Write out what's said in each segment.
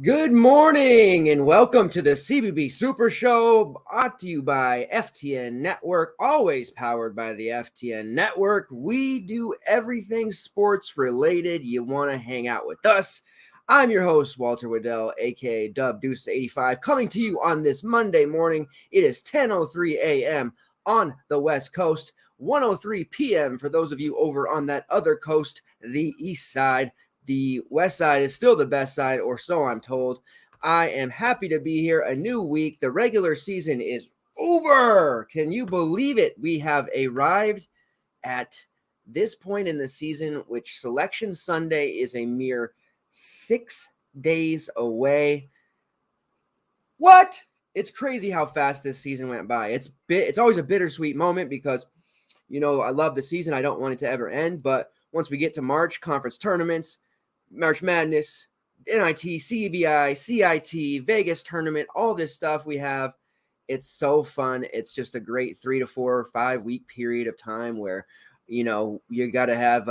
Good morning and welcome to the CBB Super Show, brought to you by FTN Network, always powered by the FTN Network. We do everything sports related. You want to hang out with us. I'm your host, Walter Waddell, aka Dub Deuce 85, coming to you on this Monday morning. It is 10:03 a.m. on the West Coast, 1:03 p.m. for those of you over on that other coast, the East Side. The West Side is still the best side, or so I'm told. I am happy to be here. A new week. The regular season is over. Can you believe it? We have arrived at this point in the season, which Selection Sunday is a mere 6 days away. What? It's crazy how fast this season went by. It's always a bittersweet moment because, I love the season. I don't want it to ever end. But once we get to March, conference tournaments, March Madness, NIT, CBI, CIT, Vegas tournament, all this stuff we have. It's so fun. It's just a great 3 to 4 or 5 week period of time where, you got to have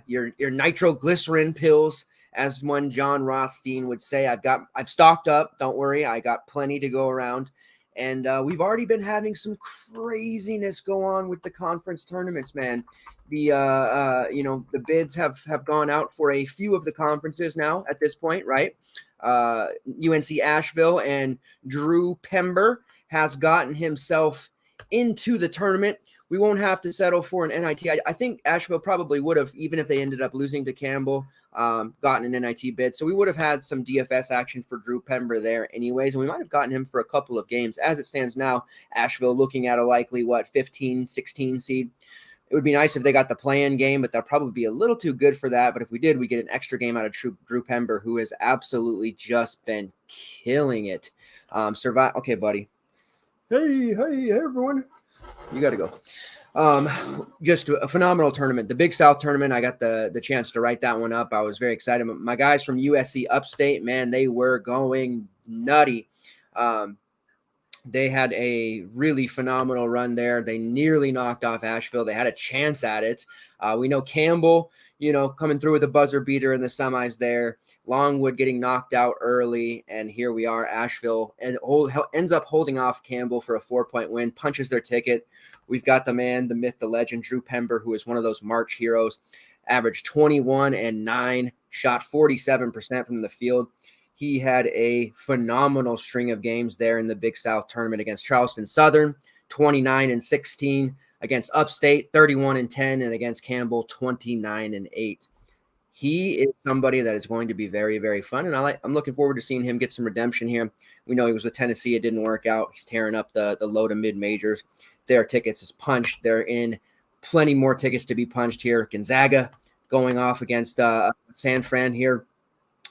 your nitroglycerin pills, as one John Rothstein would say. I've stocked up. Don't worry. I got plenty to go around. And we've already been having some craziness go on with the conference tournaments, man. The bids have gone out for a few of the conferences now at this point, right? UNC Asheville and Drew Pember has gotten himself into the tournament. We won't have to settle for an NIT. I think Asheville probably would have, even if they ended up losing to Campbell, gotten an NIT bid. So we would have had some DFS action for Drew Pember there anyways, and we might have gotten him for a couple of games. As it stands now, Asheville looking at a likely, 15, 16 seed. It would be nice if they got the play-in game, but that'll probably be a little too good for that. But if we did, we get an extra game out of Drew Pember, who has absolutely just been killing it. Okay, buddy. Hey, everyone. You got to go. Just a phenomenal tournament. The Big South tournament, I got the chance to write that one up. I was very excited. My guys from USC Upstate, man, they were going nutty. They had a really phenomenal run there. They nearly knocked off Asheville. They had a chance at it. We know Campbell, coming through with a buzzer beater in the semis there. Longwood getting knocked out early. And here we are, Asheville, and ends up holding off Campbell for a 4-point win, punches their ticket. We've got the man, the myth, the legend, Drew Pember, who is one of those March heroes, averaged 21 and 9, shot 47% from the field. He had a phenomenal string of games there in the Big South tournament against Charleston Southern, 29 and 16, against Upstate, 31 and 10, and against Campbell, 29 and 8. He is somebody that is going to be very, very fun, and I'm looking forward to seeing him get some redemption here. We know he was with Tennessee. It didn't work out. He's tearing up the low to mid majors. Their tickets is punched. They're in plenty more tickets to be punched here. Gonzaga going off against San Fran here.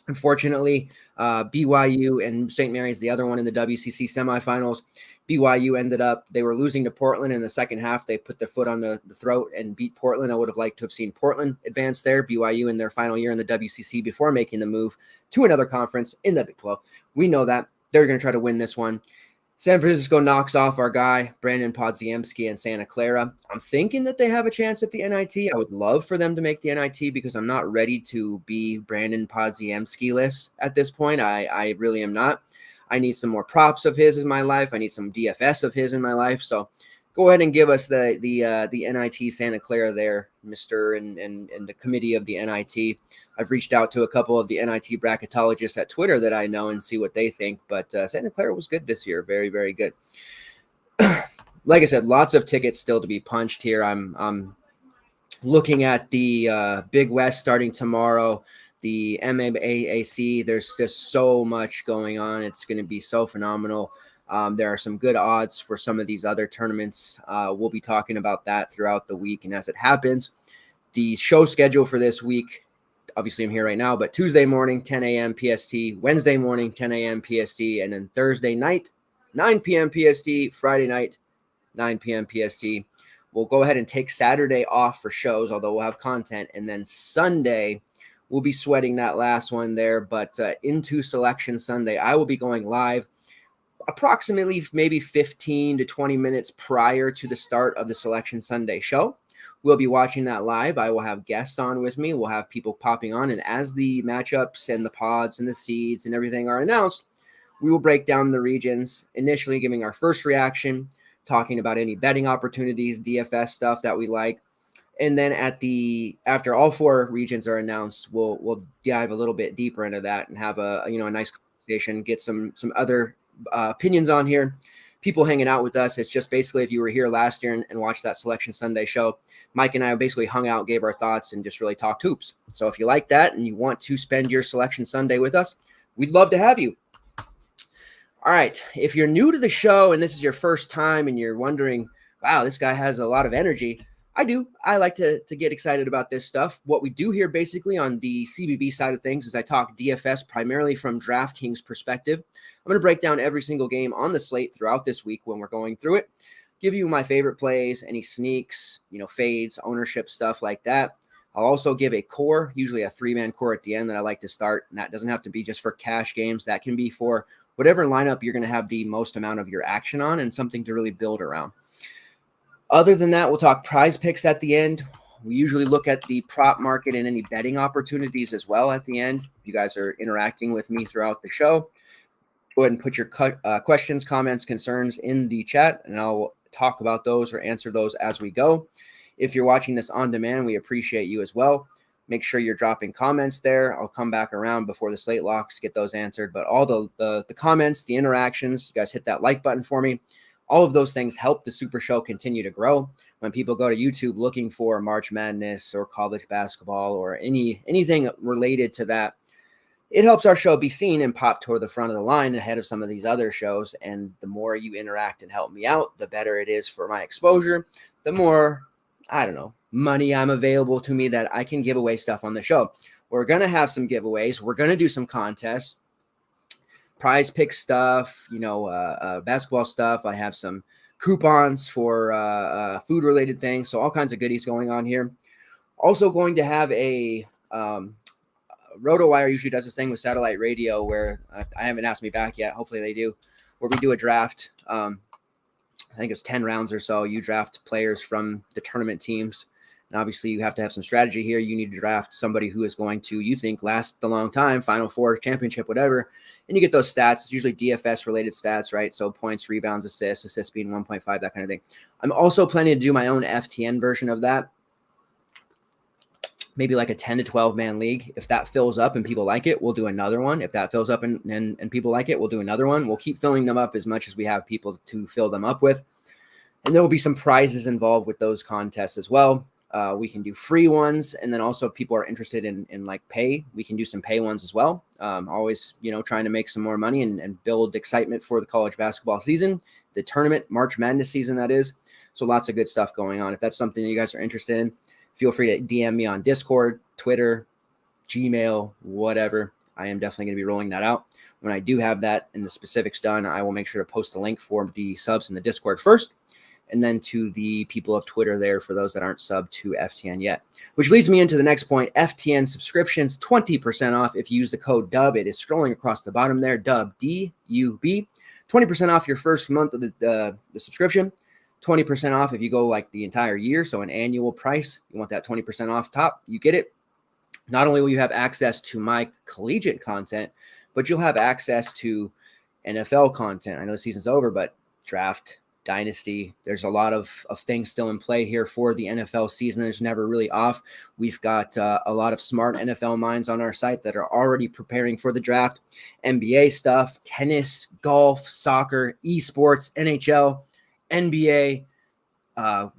Unfortunately, BYU and St. Mary's, the other one in the WCC semifinals. BYU they were losing to Portland in the second half. They put their foot on the throat and beat Portland. I would have liked to have seen Portland advance there. BYU in their final year in the WCC before making the move to another conference in the Big 12. We know that. They're going to try to win this one. San Francisco knocks off our guy, Brandon Podziemski, and Santa Clara. I'm thinking that they have a chance at the NIT. I would love for them to make the NIT because I'm not ready to be Brandon Podziemski-less at this point. I really am not. I need some more props of his in my life. I need some DFS of his in my life. So go ahead and give us the NIT Santa Clara there, Mr. and the committee of the NIT. I've reached out to a couple of the NIT bracketologists at Twitter that I know and see what they think. But Santa Clara was good this year. Very, very good. Like I said, lots of tickets still to be punched here. I'm looking at the Big West starting tomorrow. The MMAAC, there's just so much going on. It's going to be so phenomenal. There are some good odds for some of these other tournaments. We'll be talking about that throughout the week and as it happens. The show schedule for this week, obviously I'm here right now, but Tuesday morning, 10 a.m. PST, Wednesday morning, 10 a.m. PST, and then Thursday night, 9 p.m. PST, Friday night, 9 p.m. PST. We'll go ahead and take Saturday off for shows, although we'll have content. And then Sunday, we'll be sweating that last one there. But into Selection Sunday, I will be going live approximately maybe 15 to 20 minutes prior to the start of the Selection Sunday show. We'll be watching that live. I will have guests on with me. We'll have people popping on. And as the matchups and the pods and the seeds and everything are announced, we will break down the regions, initially giving our first reaction, talking about any betting opportunities, DFS stuff that we like. And then after all four regions are announced, we'll dive a little bit deeper into that and have a nice conversation, get some other opinions on here. People hanging out with us. It's just basically if you were here last year and watched that Selection Sunday show, Mike and I basically hung out, gave our thoughts, and just really talked hoops. So if you like that and you want to spend your Selection Sunday with us, we'd love to have you. All right. If you're new to the show and this is your first time and you're wondering, wow, this guy has a lot of energy. I do. I like to get excited about this stuff. What we do here basically on the CBB side of things is I talk DFS primarily from DraftKings perspective. I'm going to break down every single game on the slate throughout this week when we're going through it, give you my favorite plays, any sneaks, fades, ownership, stuff like that. I'll also give a core, usually a 3-man core at the end that I like to start. And that doesn't have to be just for cash games. That can be for whatever lineup you're going to have the most amount of your action on and something to really build around. Other than that, we'll talk PrizePicks at the end. We usually look at the prop market and any betting opportunities as well at the end. If you guys are interacting with me throughout the show, go ahead and put your questions, comments, concerns in the chat, and I'll talk about those or answer those as we go. If you're watching this on demand, we appreciate you as well. Make sure you're dropping comments there. I'll come back around before the slate locks, get those answered. But all the comments, the interactions, you guys hit that like button for me. All of those things help the Super Show continue to grow. When people go to YouTube looking for March Madness or college basketball or anything related to that, it helps our show be seen and pop toward the front of the line ahead of some of these other shows. And the more you interact and help me out, the better it is for my exposure, the more, money I'm available to me that I can give away stuff on the show. We're going to have some giveaways. We're going to do some contests. PrizePicks stuff, basketball stuff. I have some coupons for food-related things, so all kinds of goodies going on here. Also going to have a RotoWire usually does this thing with satellite radio where I haven't asked me back yet. Hopefully they do, where we do a draft. I think it's 10 rounds or so. You draft players from the tournament teams. And obviously, you have to have some strategy here. You need to draft somebody who is going to, you think, last a long time, Final Four, championship, whatever. And you get those stats. It's usually DFS-related stats, right? So points, rebounds, assists being 1.5, that kind of thing. I'm also planning to do my own FTN version of that. Maybe like a 10 to 12-man league. If that fills up and people like it, we'll do another one. If that fills up and people like it, we'll do another one. We'll keep filling them up as much as we have people to fill them up with. And there will be some prizes involved with those contests as well. We can do free ones, and then also if people are interested in like pay, we can do some pay ones as well. Always, trying to make some more money and build excitement for the college basketball season, the tournament, March Madness season, that is. So lots of good stuff going on. If that's something that you guys are interested in, feel free to DM me on Discord, Twitter, Gmail, whatever. I am definitely going to be rolling that out. When I do have that and the specifics done, I will make sure to post the link for the subs in the Discord first, and then to the people of Twitter there for those that aren't subbed to FTN yet. Which leads me into the next point, FTN subscriptions, 20% off if you use the code DUB. It is scrolling across the bottom there, DUB, D-U-B. 20% off your first month of the subscription. 20% off if you go like the entire year, so an annual price. You want that 20% off top, you get it. Not only will you have access to my collegiate content, but you'll have access to NFL content. I know the season's over, but draft, dynasty, there's a lot of things still in play here for the NFL season. There's never really off. We've got a lot of smart NFL minds on our site that are already preparing for the draft. NBA stuff, tennis, golf, soccer, esports, NHL, NBA,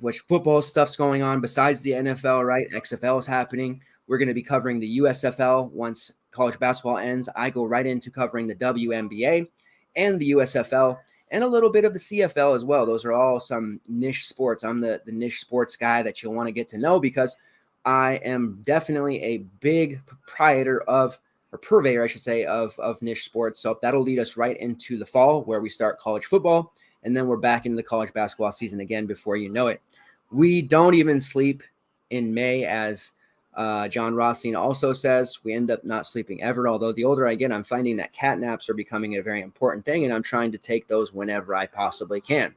which football stuff's going on besides the NFL, right? XFL is happening. We're going to be covering the USFL once college basketball ends. I go right into covering the WNBA and the USFL. and a little bit of the CFL as well. Those are all some niche sports. I'm the niche sports guy that you'll want to get to know because I am definitely a big purveyor, I should say, of niche sports. So that'll lead us right into the fall where we start college football, and then we're back into the college basketball season again before you know it. We don't even sleep in May, as John Rothstein also says. We end up not sleeping ever, although the older I get, I'm finding that cat naps are becoming a very important thing, and I'm trying to take those whenever I possibly can.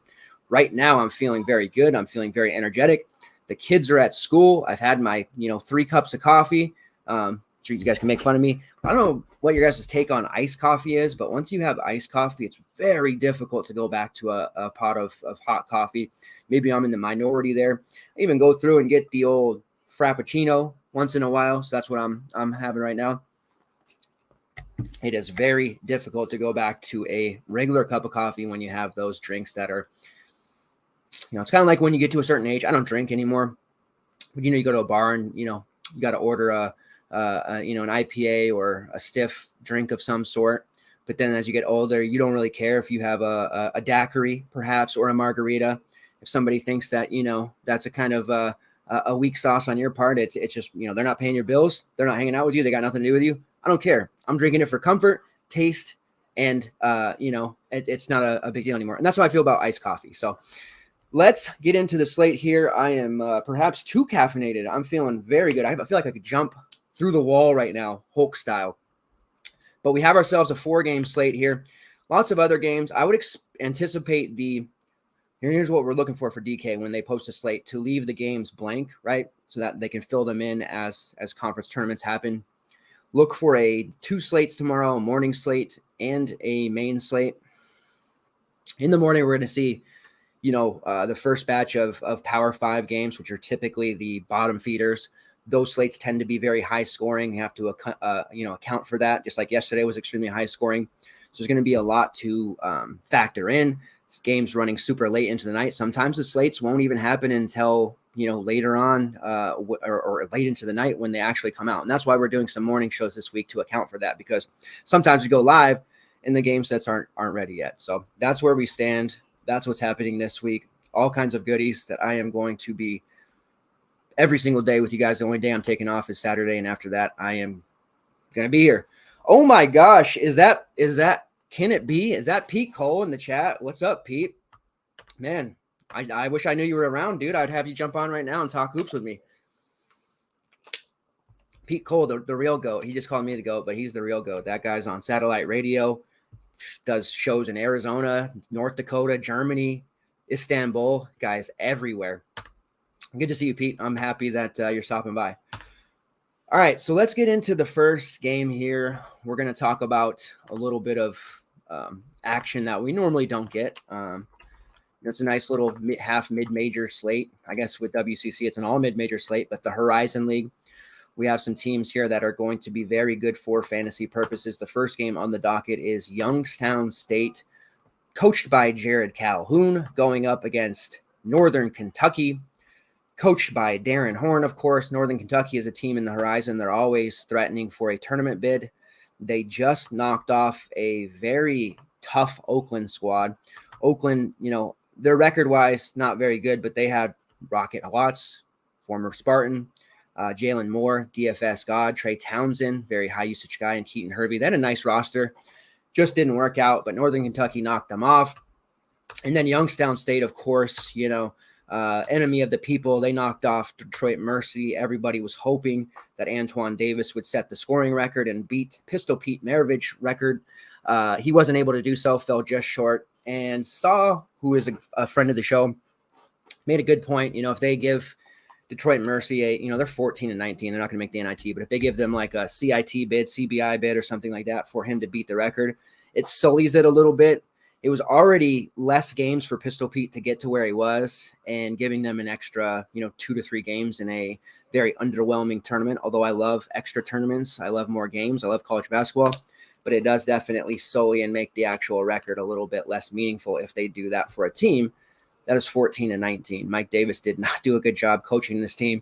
Right now, I'm feeling very good. I'm feeling very energetic. The kids are at school. I've had my 3 cups of coffee. You guys can make fun of me. I don't know what your guys' take on iced coffee is, but once you have iced coffee, it's very difficult to go back to a pot of hot coffee. Maybe I'm in the minority there. I even go through and get the old Frappuccino once in a while. So that's what I'm having right now. It is very difficult to go back to a regular cup of coffee when you have those drinks that are, it's kind of like when you get to a certain age. I don't drink anymore, but you go to a bar and you got to order an IPA or a stiff drink of some sort. But then as you get older, you don't really care if you have a daiquiri perhaps or a margarita. If somebody thinks that that's a kind of a weak sauce on your part, it's just they're not paying your bills, they're not hanging out with you, they got nothing to do with you. I don't care. I'm drinking it for comfort, taste, and it's not a big deal anymore. And that's how I feel about iced coffee. So let's get into the slate here. I am perhaps too caffeinated. I'm feeling very good. I feel like I could jump through the wall right now, Hulk style. But we have ourselves a 4-game slate here. Lots of other games. I would anticipate here's what we're looking for DK when they post a slate, to leave the games blank, right? So that they can fill them in as conference tournaments happen. Look for 2 slates tomorrow, a morning slate and a main slate. In the morning, we're going to see, the first batch of Power 5 games, which are typically the bottom feeders. Those slates tend to be very high scoring. You have to, account for that. Just like yesterday was extremely high scoring. So there's going to be a lot to factor in. This game's running super late into the night. Sometimes the slates won't even happen until, later on or late into the night when they actually come out. And that's why we're doing some morning shows this week, to account for that, because sometimes we go live and the game sets aren't ready yet. So that's where we stand. That's what's happening this week. All kinds of goodies that I am going to be every single day with you guys. The only day I'm taking off is Saturday, and after that, I am going to be here. Oh my gosh, can it be? Is that Pete Cole in the chat? What's up, Pete? Man, I wish I knew you were around, dude. I'd have you jump on right now and talk hoops with me. Pete Cole, the real GOAT. He just called me the GOAT, but he's the real GOAT. That guy's on satellite radio, does shows in Arizona, North Dakota, Germany, Istanbul, guys everywhere. Good to see you, Pete. I'm happy that you're stopping by. All right, so let's get into the first game here. We're going to talk about a little bit of action that we normally don't get. It's a nice little half mid-major slate. I guess with WCC, it's an all mid-major slate, but the Horizon League, we have some teams here that are going to be very good for fantasy purposes. The first game on the docket is Youngstown State, coached by Jared Calhoun, going up against Northern Kentucky, coached by Darren Horn, of course. Northern Kentucky is a team in the Horizon. They're always threatening for a tournament bid. They just knocked off a very tough Oakland squad. Oakland, their record-wise, not very good, but they had Rocket Watts, former Spartan, Jalen Moore, DFS God, Trey Townsend, very high-usage guy, and Keaton Hervey. They had a nice roster. Just didn't work out, but Northern Kentucky knocked them off. And then Youngstown State, of course, enemy of the people. They knocked off Detroit Mercy. Everybody was hoping that Antoine Davis would set the scoring record and beat Pistol Pete Maravich's record. He wasn't able to do so, fell just short. And Saw, who is a friend of the show, made a good point. If they give Detroit Mercy they're 14-19, they're not going to make the NIT, but if they give them like a CIT bid, CBI bid, or something like that for him to beat the record, it sullies it a little bit. It was already less games for Pistol Pete to get to where he was, and giving them an extra, 2 to 3 games in a very underwhelming tournament. Although I love extra tournaments, I love more games, I love college basketball, but it does definitely sully and make the actual record a little bit less meaningful if they do that for a team that is 14-19. Mike Davis did not do a good job coaching this team.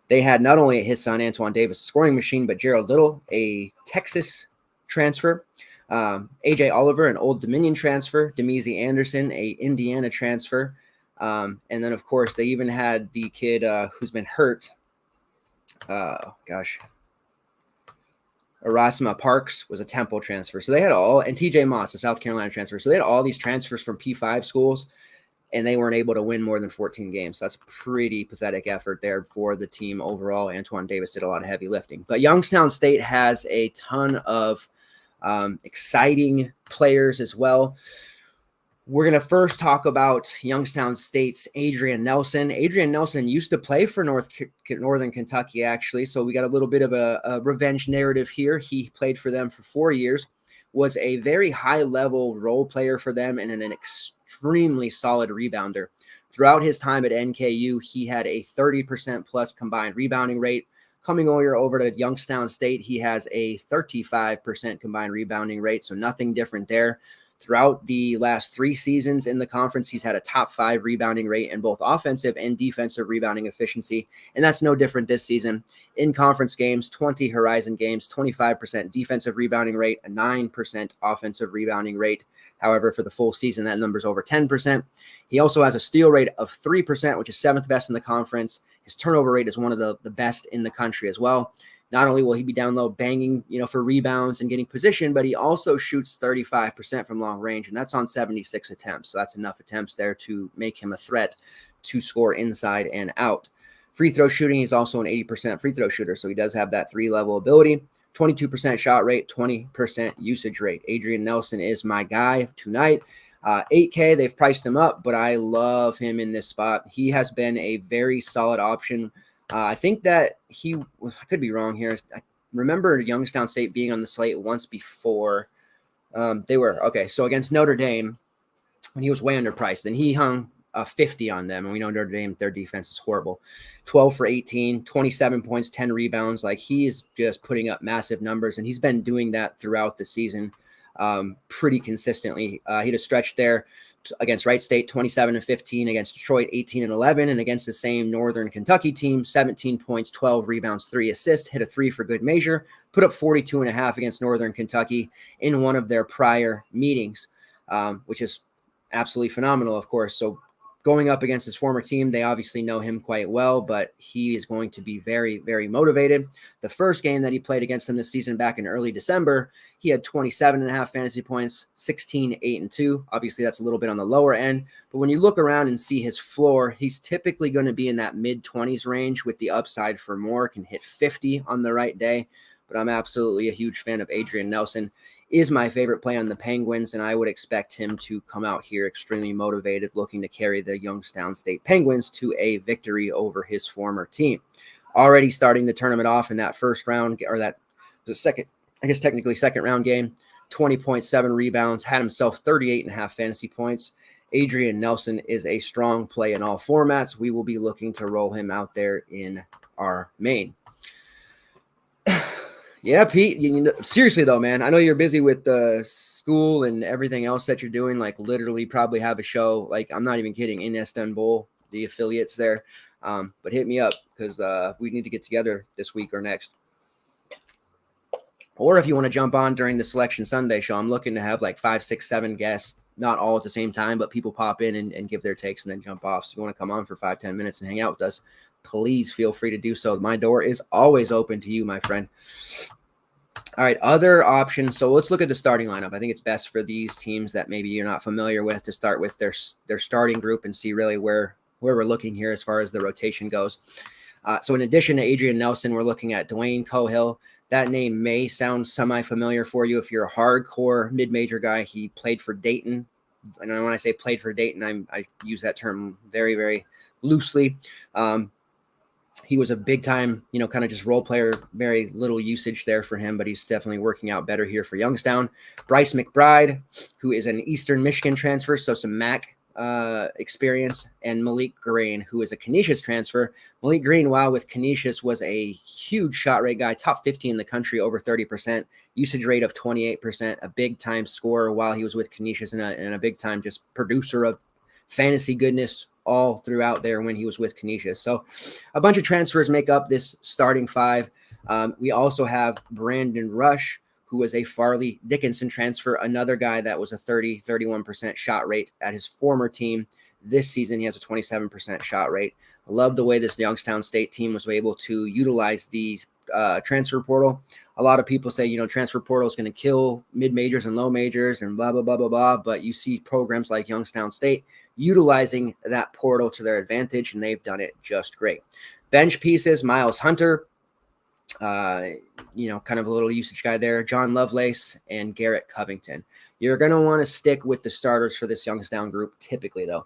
They had not only his son Antoine Davis, a scoring machine, but Gerald Little, a Texas transfer. AJ Oliver, an Old Dominion transfer. Demezi Anderson, a Indiana transfer. And then, of course, they even had the kid who's been hurt. Erasma Parks was a Temple transfer. So they had and TJ Moss, a South Carolina transfer. So they had all these transfers from P5 schools, and they weren't able to win more than 14 games. So that's a pretty pathetic effort there for the team overall. Antoine Davis did a lot of heavy lifting. But Youngstown State has a ton of exciting players as well. We're going to first talk about Youngstown State's Adrian Nelson. Adrian Nelson used to play for Northern Kentucky, actually, so we got a little bit of a revenge narrative here. He played for them for 4 years, was a very high-level role player for them, and an extremely solid rebounder. Throughout his time at NKU, he had a 30% plus combined rebounding rate. Coming over to Youngstown State, he has a 35% combined rebounding rate, so nothing different there. Throughout the last 3 seasons in the conference, he's had a top 5 rebounding rate in both offensive and defensive rebounding efficiency, and that's no different this season. In conference games, 20 Horizon games, 25% defensive rebounding rate, a 9% offensive rebounding rate. However, for the full season, that number's over 10%. He also has a steal rate of 3%, which is 7th best in the conference. His turnover rate is one of the best in the country as well. Not only will he be down low banging, for rebounds and getting position, but he also shoots 35% from long range, and that's on 76 attempts. So that's enough attempts there to make him a threat to score inside and out. Free throw shooting, he's also an 80% free throw shooter, so he does have that 3-level ability. 22% shot rate, 20% usage rate. Adrian Nelson is my guy tonight. $8K, they've priced him up, but I love him in this spot. He has been a very solid option. I think that I could be wrong here. I remember Youngstown State being on the slate once before. They were, okay, so against Notre Dame, when he was way underpriced, and he hung 50 on them, and we know Notre Dame, their defense is horrible. 12 for 18, 27 points, 10 rebounds. Like, he is just putting up massive numbers, and he's been doing that throughout the season pretty consistently. He had a stretch there against Wright State, 27-15, against Detroit, 18-11, and against the same Northern Kentucky team, 17 points, 12 rebounds, 3 assists, hit a 3 for good measure, put up 42.5 against Northern Kentucky in one of their prior meetings, which is absolutely phenomenal, of course. So going up against his former team, they obviously know him quite well, but he is going to be very, very motivated. The first game that he played against them this season back in early December, he had 27.5 fantasy points, 16, 8, and 2. Obviously, that's a little bit on the lower end, but when you look around and see his floor, he's typically going to be in that mid-20s range with the upside for more, can hit 50 on the right day. But I'm absolutely a huge fan of Adrian Nelson. Is my favorite play on the Penguins, and I would expect him to come out here extremely motivated, looking to carry the Youngstown State Penguins to a victory over his former team. Already starting the tournament off in that first round, or that was a second, I guess technically second round game, 20.7 rebounds, had himself 38.5 fantasy points. Adrian Nelson is a strong play in all formats. We will be looking to roll him out there in our main. Yeah, Pete, seriously though, man, I know you're busy with the school and everything else that you're doing, like literally probably have a show, like I'm not even kidding, in Istanbul, the affiliates there, but hit me up because we need to get together this week or next. Or if you want to jump on during the Selection Sunday show, I'm looking to have like 5, 6, 7 guests, not all at the same time, but people pop in and give their takes and then jump off. So if you want to come on for 5, 10 minutes and hang out with us, please feel free to do so. My door is always open to you, my friend. All right, other options. So let's look at the starting lineup. I think it's best for these teams that maybe you're not familiar with to start with their starting group and see really where we're looking here as far as the rotation goes. So in addition to Adrian Nelson, we're looking at Dwayne Cohill. That name may sound semi-familiar for you if you're a hardcore mid-major guy. He played for Dayton. And when I say played for Dayton, I use that term very, very loosely. He was a big time, kind of just role player, very little usage there for him, but he's definitely working out better here for Youngstown. Bryce McBride, who is an Eastern Michigan transfer, so some MAC experience, and Malik Green, who is a Canisius transfer. Malik Green, while with Canisius, was a huge shot rate guy, top 50 in the country, over 30%, usage rate of 28%, a big time scorer while he was with Canisius, and a big time just producer of fantasy goodness all throughout there when he was with Canisius. So a bunch of transfers make up this starting 5. We also have Brandon Rush, who was a Farley Dickinson transfer, another guy that was a 31% shot rate at his former team. This season, he has a 27% shot rate. I love the way this Youngstown State team was able to utilize the transfer portal. A lot of people say, transfer portal is going to kill mid-majors and low majors and blah, blah, blah, blah, blah. But you see programs like Youngstown State utilizing that portal to their advantage, and they've done it just great. Bench pieces, Miles Hunter, kind of a little usage guy there, John Lovelace, and Garrett Covington. You're going to want to stick with the starters for this Youngstown group typically, though.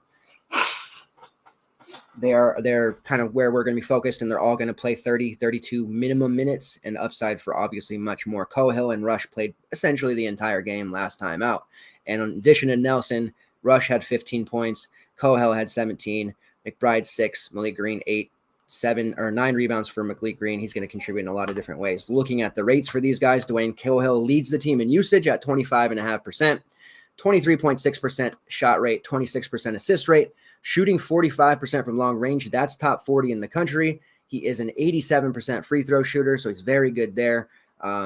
They're kind of where we're going to be focused, and they're all going to play 30, 32 minimum minutes, and upside for obviously much more. Cohill and Rush played essentially the entire game last time out. And in addition to Nelson, Rush had 15 points, Cohill had 17, McBride 6, Malik Green 8, 9 rebounds for Malik Green. He's going to contribute in a lot of different ways. Looking at the rates for these guys, Dwayne Cohill leads the team in usage at 25.5%, 23.6% shot rate, 26% assist rate, shooting 45% from long range. That's top 40 in the country. He is an 87% free throw shooter, so he's very good there.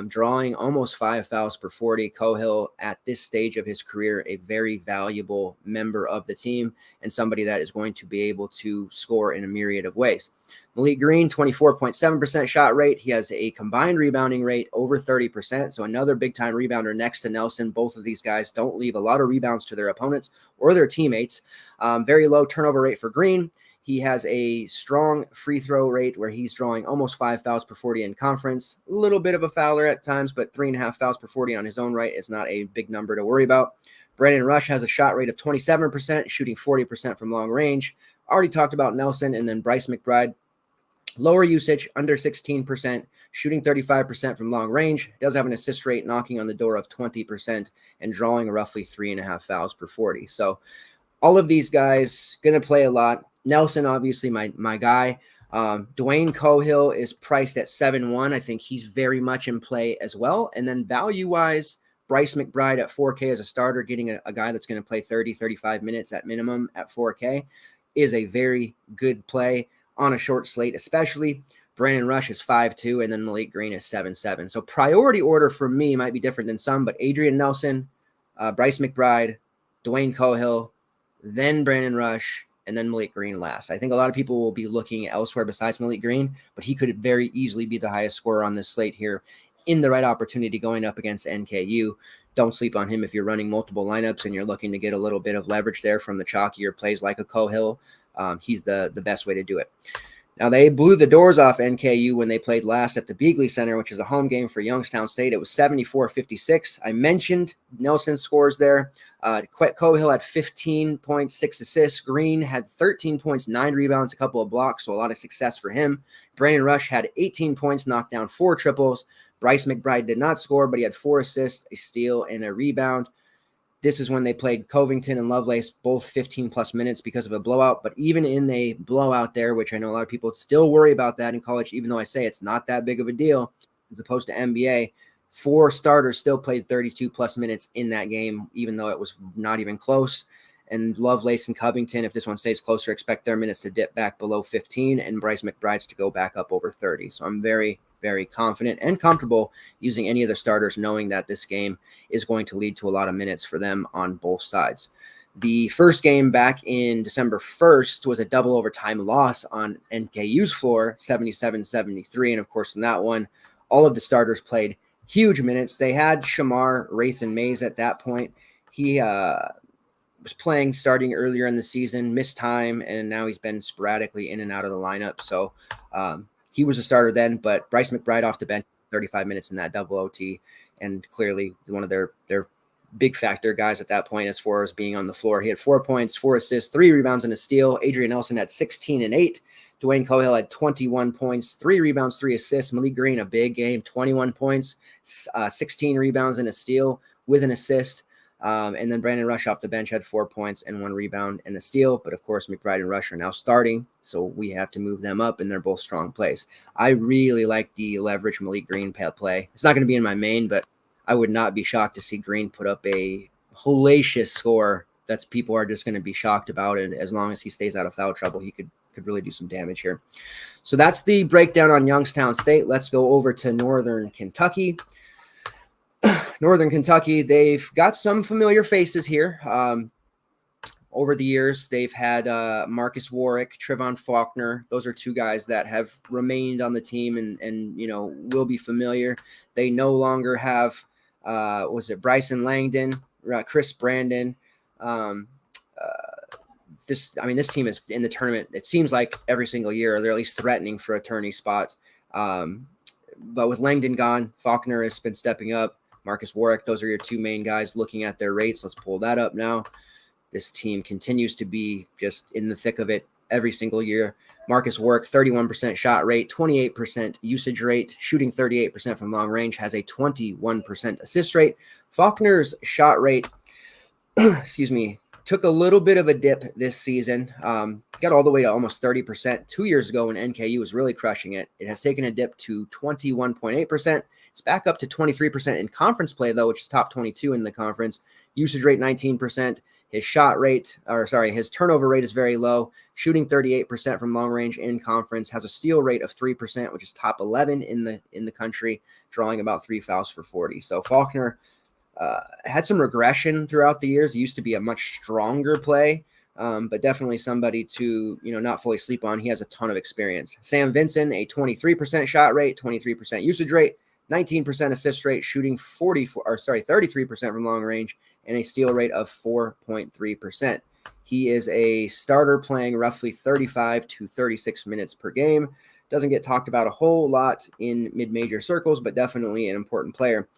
Drawing almost 5 fouls per 40. Cohill, at this stage of his career, a very valuable member of the team and somebody that is going to be able to score in a myriad of ways. Malik Green, 24.7% shot rate. He has a combined rebounding rate over 30%, so another big-time rebounder next to Nelson. Both of these guys don't leave a lot of rebounds to their opponents or their teammates. Very low turnover rate for Green. He has a strong free throw rate where he's drawing almost 5 fouls per 40 in conference. A little bit of a fouler at times, but 3.5 fouls per 40 on his own right is not a big number to worry about. Brandon Rush has a shot rate of 27%, shooting 40% from long range. Already talked about Nelson, and then Bryce McBride. Lower usage, under 16%, shooting 35% from long range. Does have an assist rate knocking on the door of 20% and drawing roughly 3.5 fouls per 40. So all of these guys going to play a lot. Nelson, obviously, my guy. Dwayne Cohill is priced at 7-1. I think he's very much in play as well. And then value-wise, Bryce McBride at 4K as a starter, getting a guy that's going to play 30, 35 minutes at minimum at 4K is a very good play on a short slate, especially. Brandon Rush is 5-2, and then Malik Green is 7-7. So priority order for me might be different than some, but Adrian Nelson, Bryce McBride, Dwayne Cohill, then Brandon Rush, and then Malik Green last. I think a lot of people will be looking elsewhere besides Malik Green, but he could very easily be the highest scorer on this slate here in the right opportunity going up against NKU. Don't sleep on him if you're running multiple lineups and you're looking to get a little bit of leverage there from the chalkier plays like a Cohill. He's the best way to do it. Now, they blew the doors off NKU when they played last at the Beagley Center, which is a home game for Youngstown State. It was 74-56. I mentioned Nelson's scores there. Cohill had 15 points, 6 assists. Green had 13 points, 9 rebounds, a couple of blocks, so a lot of success for him. Brandon Rush had 18 points, knocked down 4 triples. Bryce McBride did not score, but he had 4 assists, a steal, and a rebound. This is when they played Covington and Lovelace, both 15-plus minutes because of a blowout. But even in a blowout there, which I know a lot of people still worry about that in college, even though I say it's not that big of a deal as opposed to NBA, 4 starters still played 32-plus minutes in that game, even though it was not even close. And Lovelace and Covington, if this one stays closer, expect their minutes to dip back below 15 and Bryce McBride's to go back up over 30. So I'm very, very confident and comfortable using any of the starters, knowing that this game is going to lead to a lot of minutes for them on both sides. The first game back in December 1st was a double overtime loss on NKU's floor, 77-73. And of course, in that one, all of the starters played huge minutes. They had Shamar, Wraith, and Mays at that point. He was playing starting earlier in the season, missed time, and now he's been sporadically in and out of the lineup. So he was a starter then, but Bryce McBride off the bench, 35 minutes in that double OT, and clearly one of their big factor guys at that point as far as being on the floor. He had 4 points, 4 assists, 3 rebounds, and a steal. Adrian Nelson had 16 and 8. Dwayne Cohill had 21 points, 3 rebounds, 3 assists. Malik Green, a big game, 21 points, 16 rebounds, and a steal with an assist. And then Brandon Rush off the bench had 4 points and 1 rebound and a steal. But, of course, McBride and Rush are now starting, so we have to move them up, and they're both strong plays. I really like the leverage Malik Green play. It's not going to be in my main, but I would not be shocked to see Green put up a hellacious score that people are just going to be shocked about. And as long as he stays out of foul trouble, he could really do some damage here. So that's the breakdown on Youngstown State. Let's go over to Northern Kentucky. Northern Kentucky, they've got some familiar faces here. Over the years, they've had Marcus Warwick, Trevon Faulkner. Those are two guys that have remained on the team and will be familiar. They no longer have, Bryson Langdon, Chris Brandon. This team is in the tournament. It seems like every single year they're at least threatening for a tourney spot. But with Langdon gone, Faulkner has been stepping up. Marcus Warwick, those are your two main guys. Looking at their rates, let's pull that up now. This team continues to be just in the thick of it every single year. Marcus Warwick, 31% shot rate, 28% usage rate, shooting 38% from long range, has a 21% assist rate. Faulkner's shot rate, took a little bit of a dip this season. Got all the way to almost 30%. 2 years ago when NKU was really crushing it. It has taken a dip to 21.8%. It's back up to 23% in conference play, though, which is top 22 in the conference. Usage rate, 19%. His turnover rate is very low, shooting 38% from long range in conference, has a steal rate of 3%, which is top 11 in the country, drawing about 3 fouls for 40. So Faulkner had some regression throughout the years. He used to be a much stronger play, but definitely somebody to not fully sleep on. He has a ton of experience. Sam Vinson, a 23% shot rate, 23% usage rate, 19% assist rate, shooting 33% from long range, and a steal rate of 4.3%. He is a starter playing roughly 35 to 36 minutes per game. Doesn't get talked about a whole lot in mid-major circles, but definitely an important player.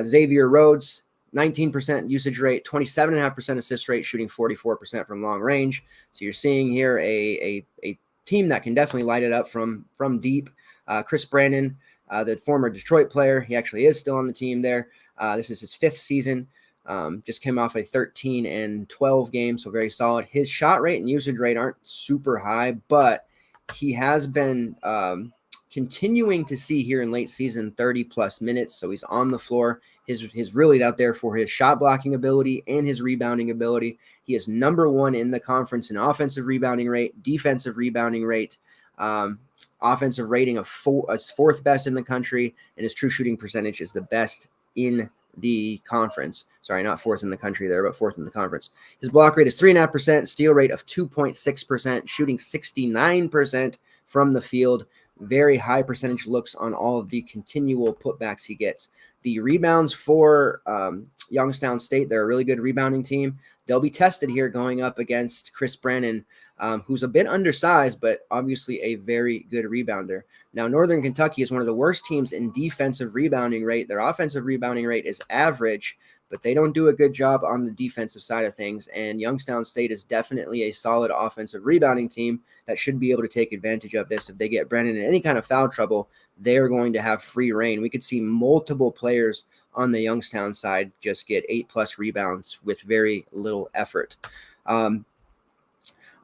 Xavier Rhodes, 19% usage rate, 27.5% assist rate, shooting 44% from long range. So you're seeing here a team that can definitely light it up from deep. Chris Brandon, the former Detroit player, he actually is still on the team there. This is his 5th season. Just came off a 13-12 game, so very solid. His shot rate and usage rate aren't super high, but he has been continuing to see here in late season 30-plus minutes, so he's on the floor. He's really out there for his shot blocking ability and his rebounding ability. He is number 1 in the conference in offensive rebounding rate, defensive rebounding rate, offensive rating of 4th best in the country, and his true shooting percentage is the best in the conference. Sorry, not 4th in the country there, but 4th in the conference. His block rate is 3.5%, steal rate of 2.6%, shooting 69% from the field. Very high percentage looks on all of the continual putbacks he gets. The rebounds for Youngstown State, they're a really good rebounding team. They'll be tested here going up against Chris Brennan, who's a bit undersized, but obviously a very good rebounder. Now, Northern Kentucky is one of the worst teams in defensive rebounding rate. Their offensive rebounding rate is average, but they don't do a good job on the defensive side of things. And Youngstown State is definitely a solid offensive rebounding team that should be able to take advantage of this. If they get Brennan in any kind of foul trouble, they're going to have free reign. We could see multiple players on the Youngstown side just get 8+ rebounds with very little effort.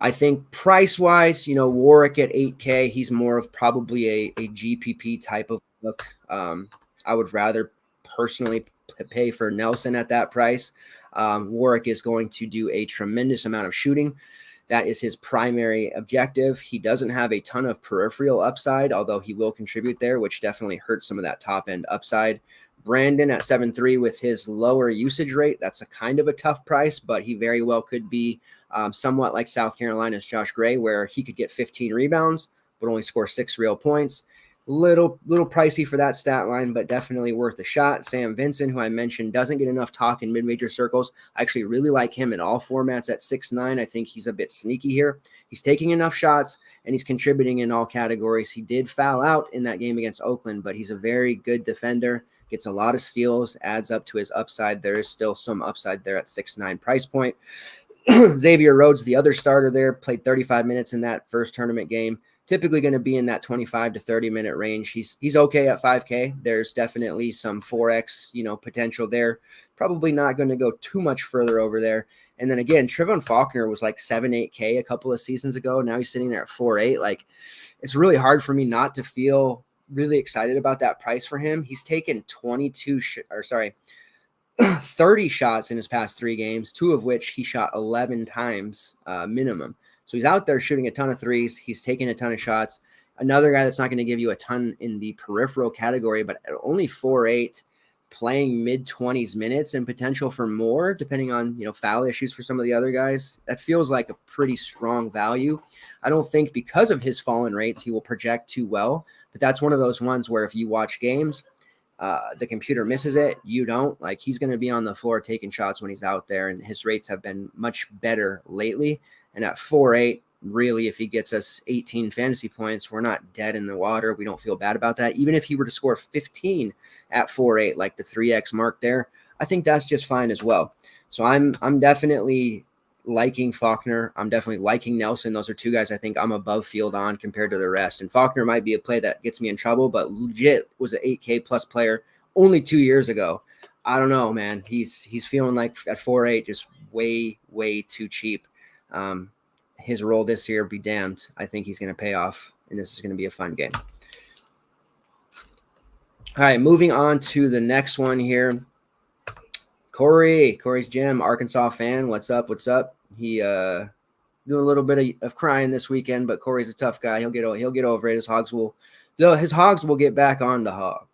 I think price-wise, Warwick at $8K, he's more of probably a GPP type of look. I would rather personally pay for Nelson at that price. Warwick is going to do a tremendous amount of shooting. That is his primary objective. He doesn't have a ton of peripheral upside, although he will contribute there, which definitely hurts some of that top-end upside. Brandon at 7.3 with his lower usage rate, that's a kind of a tough price, but he very well could be somewhat like South Carolina's Josh Gray, where he could get 15 rebounds, but only score 6 real points. Little pricey for that stat line, but definitely worth a shot. Sam Vinson, who I mentioned, doesn't get enough talk in mid-major circles. I actually really like him in all formats at 6'9". I think he's a bit sneaky here. He's taking enough shots, and he's contributing in all categories. He did foul out in that game against Oakland, but he's a very good defender, gets a lot of steals, adds up to his upside. There is still some upside there at 6'9" price point. Xavier Rhodes, the other starter there, played 35 minutes in that first tournament game. Typically going to be in that 25 to 30-minute range. He's okay at 5K. There's definitely some 4X, potential there. Probably not going to go too much further over there. And then again, Trevon Faulkner was like 7-8K a couple of seasons ago. Now he's sitting there at 4.8. Like, it's really hard for me not to feel really excited about that price for him. He's taken 30 shots in his past 3 games, 2 of which he shot 11 times minimum. So he's out there shooting a ton of threes. He's taking a ton of shots. Another guy that's not going to give you a ton in the peripheral category, but at only 4.8, playing mid-20s minutes and potential for more, depending on, foul issues for some of the other guys. That feels like a pretty strong value. I don't think because of his fallen rates, he will project too well, but that's one of those ones where if you watch games, the computer misses it, you don't. Like, he's going to be on the floor taking shots when he's out there, and his rates have been much better lately. And at 4.8, really, if he gets us 18 fantasy points, we're not dead in the water. We don't feel bad about that. Even if he were to score 15 at 4.8, like the 3x mark there, I think that's just fine as well. So I'm definitely liking Faulkner. I'm definitely liking Nelson. Those are two guys I think I'm above field on compared to the rest. And Faulkner might be a play that gets me in trouble, but legit was an 8K plus player only 2 years ago. I don't know, man. He's feeling like at 4.8, just way, way too cheap. His role this year, be damned. I think he's going to pay off, and this is going to be a fun game. All right, moving on to the next one here. Corey's Gym, Arkansas fan. What's up? He doing a little bit of crying this weekend, but Corey's a tough guy. He'll get over it. His hogs will get back on the hog.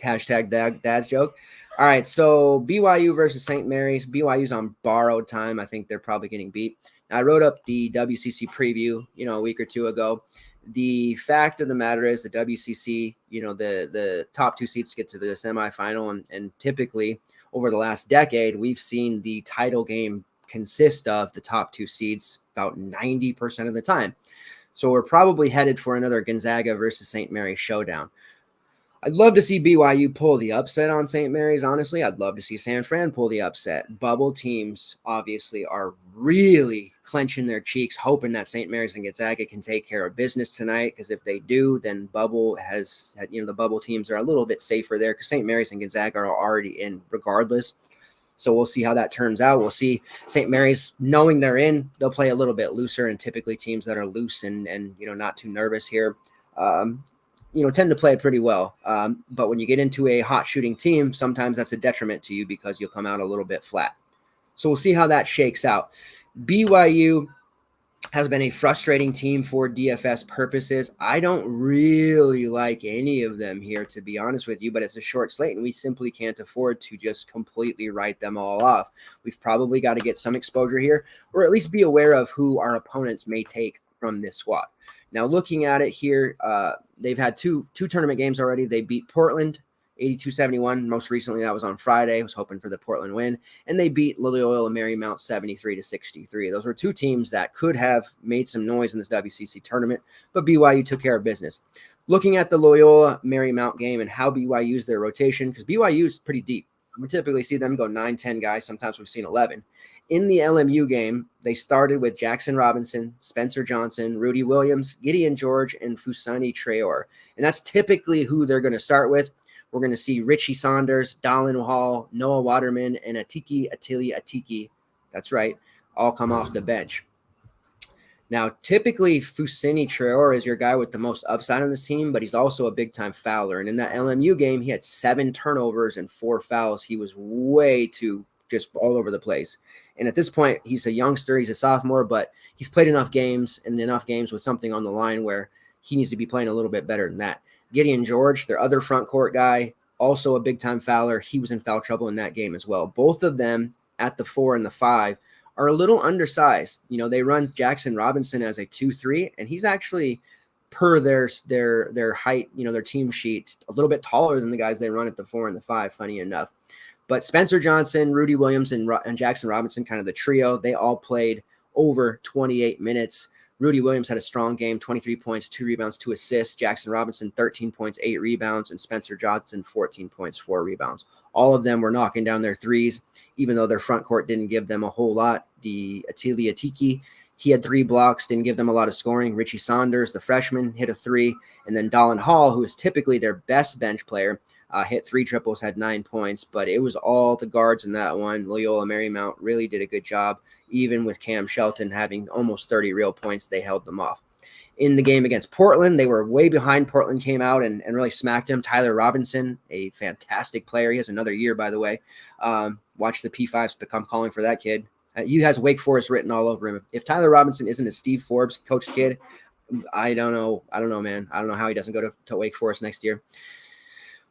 Hashtag dad's joke. All right, so BYU versus St. Mary's. BYU's on borrowed time. I think they're probably getting beat. I wrote up the WCC preview, a week or two ago. The fact of the matter is the WCC, the top two seeds get to the semifinal, and typically over the last decade, we've seen the title game consist of the top two seeds about 90% of the time. So we're probably headed for another Gonzaga versus St. Mary's showdown. I'd love to see BYU pull the upset on St. Mary's, honestly. I'd love to see San Fran pull the upset. Bubble teams, obviously, are really clenching their cheeks, hoping that St. Mary's and Gonzaga can take care of business tonight, because if they do, then Bubble has, the Bubble teams are a little bit safer there, because St. Mary's and Gonzaga are already in regardless. So we'll see how that turns out. We'll see St. Mary's, knowing they're in, they'll play a little bit looser, and typically teams that are loose and not too nervous here, tend to play pretty well. But when you get into a hot shooting team, sometimes that's a detriment to you because you'll come out a little bit flat. So we'll see how that shakes out. BYU has been a frustrating team for DFS purposes. I don't really like any of them here, to be honest with you, but it's a short slate, and we simply can't afford to just completely write them all off. We've probably got to get some exposure here, or at least be aware of who our opponents may take from this squad. Now, looking at it here, they've had two tournament games already. They beat Portland 82-71. Most recently, that was on Friday. I was hoping for the Portland win. And they beat Loyola Marymount 73-63. Those were two teams that could have made some noise in this WCC tournament, but BYU took care of business. Looking at the Loyola Marymount game and how BYU used their rotation, because BYU is pretty deep. We typically see them go 9-10 guys. Sometimes we've seen 11. In the LMU game, they started with Jackson Robinson, Spencer Johnson, Rudy Williams, Gideon George, and Fusani Traore. And that's typically who they're going to start with. We're going to see Richie Saunders, Dallin Hall, Noah Waterman, and Atili. That's right, all come off the bench. Now, typically, Fusini Traore is your guy with the most upside on this team, but he's also a big-time fouler. And in that LMU game, he had 7 turnovers and 4 fouls. He was way too just all over the place. And at this point, he's a youngster. He's a sophomore, but he's played enough games with something on the line where he needs to be playing a little bit better than that. Gideon George, their other front court guy, also a big-time fouler. He was in foul trouble in that game as well. Both of them at the 4 and the 5 are a little undersized. They run Jackson Robinson as a 2-3, and he's actually, per their height, their team sheet, a little bit taller than the guys they run at the 4 and the 5, funny enough. But Spencer Johnson, Rudy Williams, and Jackson Robinson, kind of the trio, they all played over 28 minutes. Rudy Williams had a strong game, 23 points, 2 rebounds, 2 assists. Jackson Robinson, 13 points, 8 rebounds, and Spencer Johnson, 14 points, 4 rebounds. All of them were knocking down their threes, even though their front court didn't give them a whole lot. The Atili, he had 3 blocks, didn't give them a lot of scoring. Richie Saunders, the freshman, hit a 3. And then Dallin Hall, who is typically their best bench player, hit 3 triples, had 9 points. But it was all the guards in that one. Loyola Marymount really did a good job. Even with Cam Shelton having almost 30 real points, they held them off. In the game against Portland, they were way behind. Portland came out and really smacked him. Tyler Robinson, a fantastic player. He has another year, by the way. Watch the P5s become calling for that kid. He has Wake Forest written all over him. If Tyler Robinson isn't a Steve Forbes coached kid, I don't know, man. I don't know how he doesn't go to Wake Forest next year.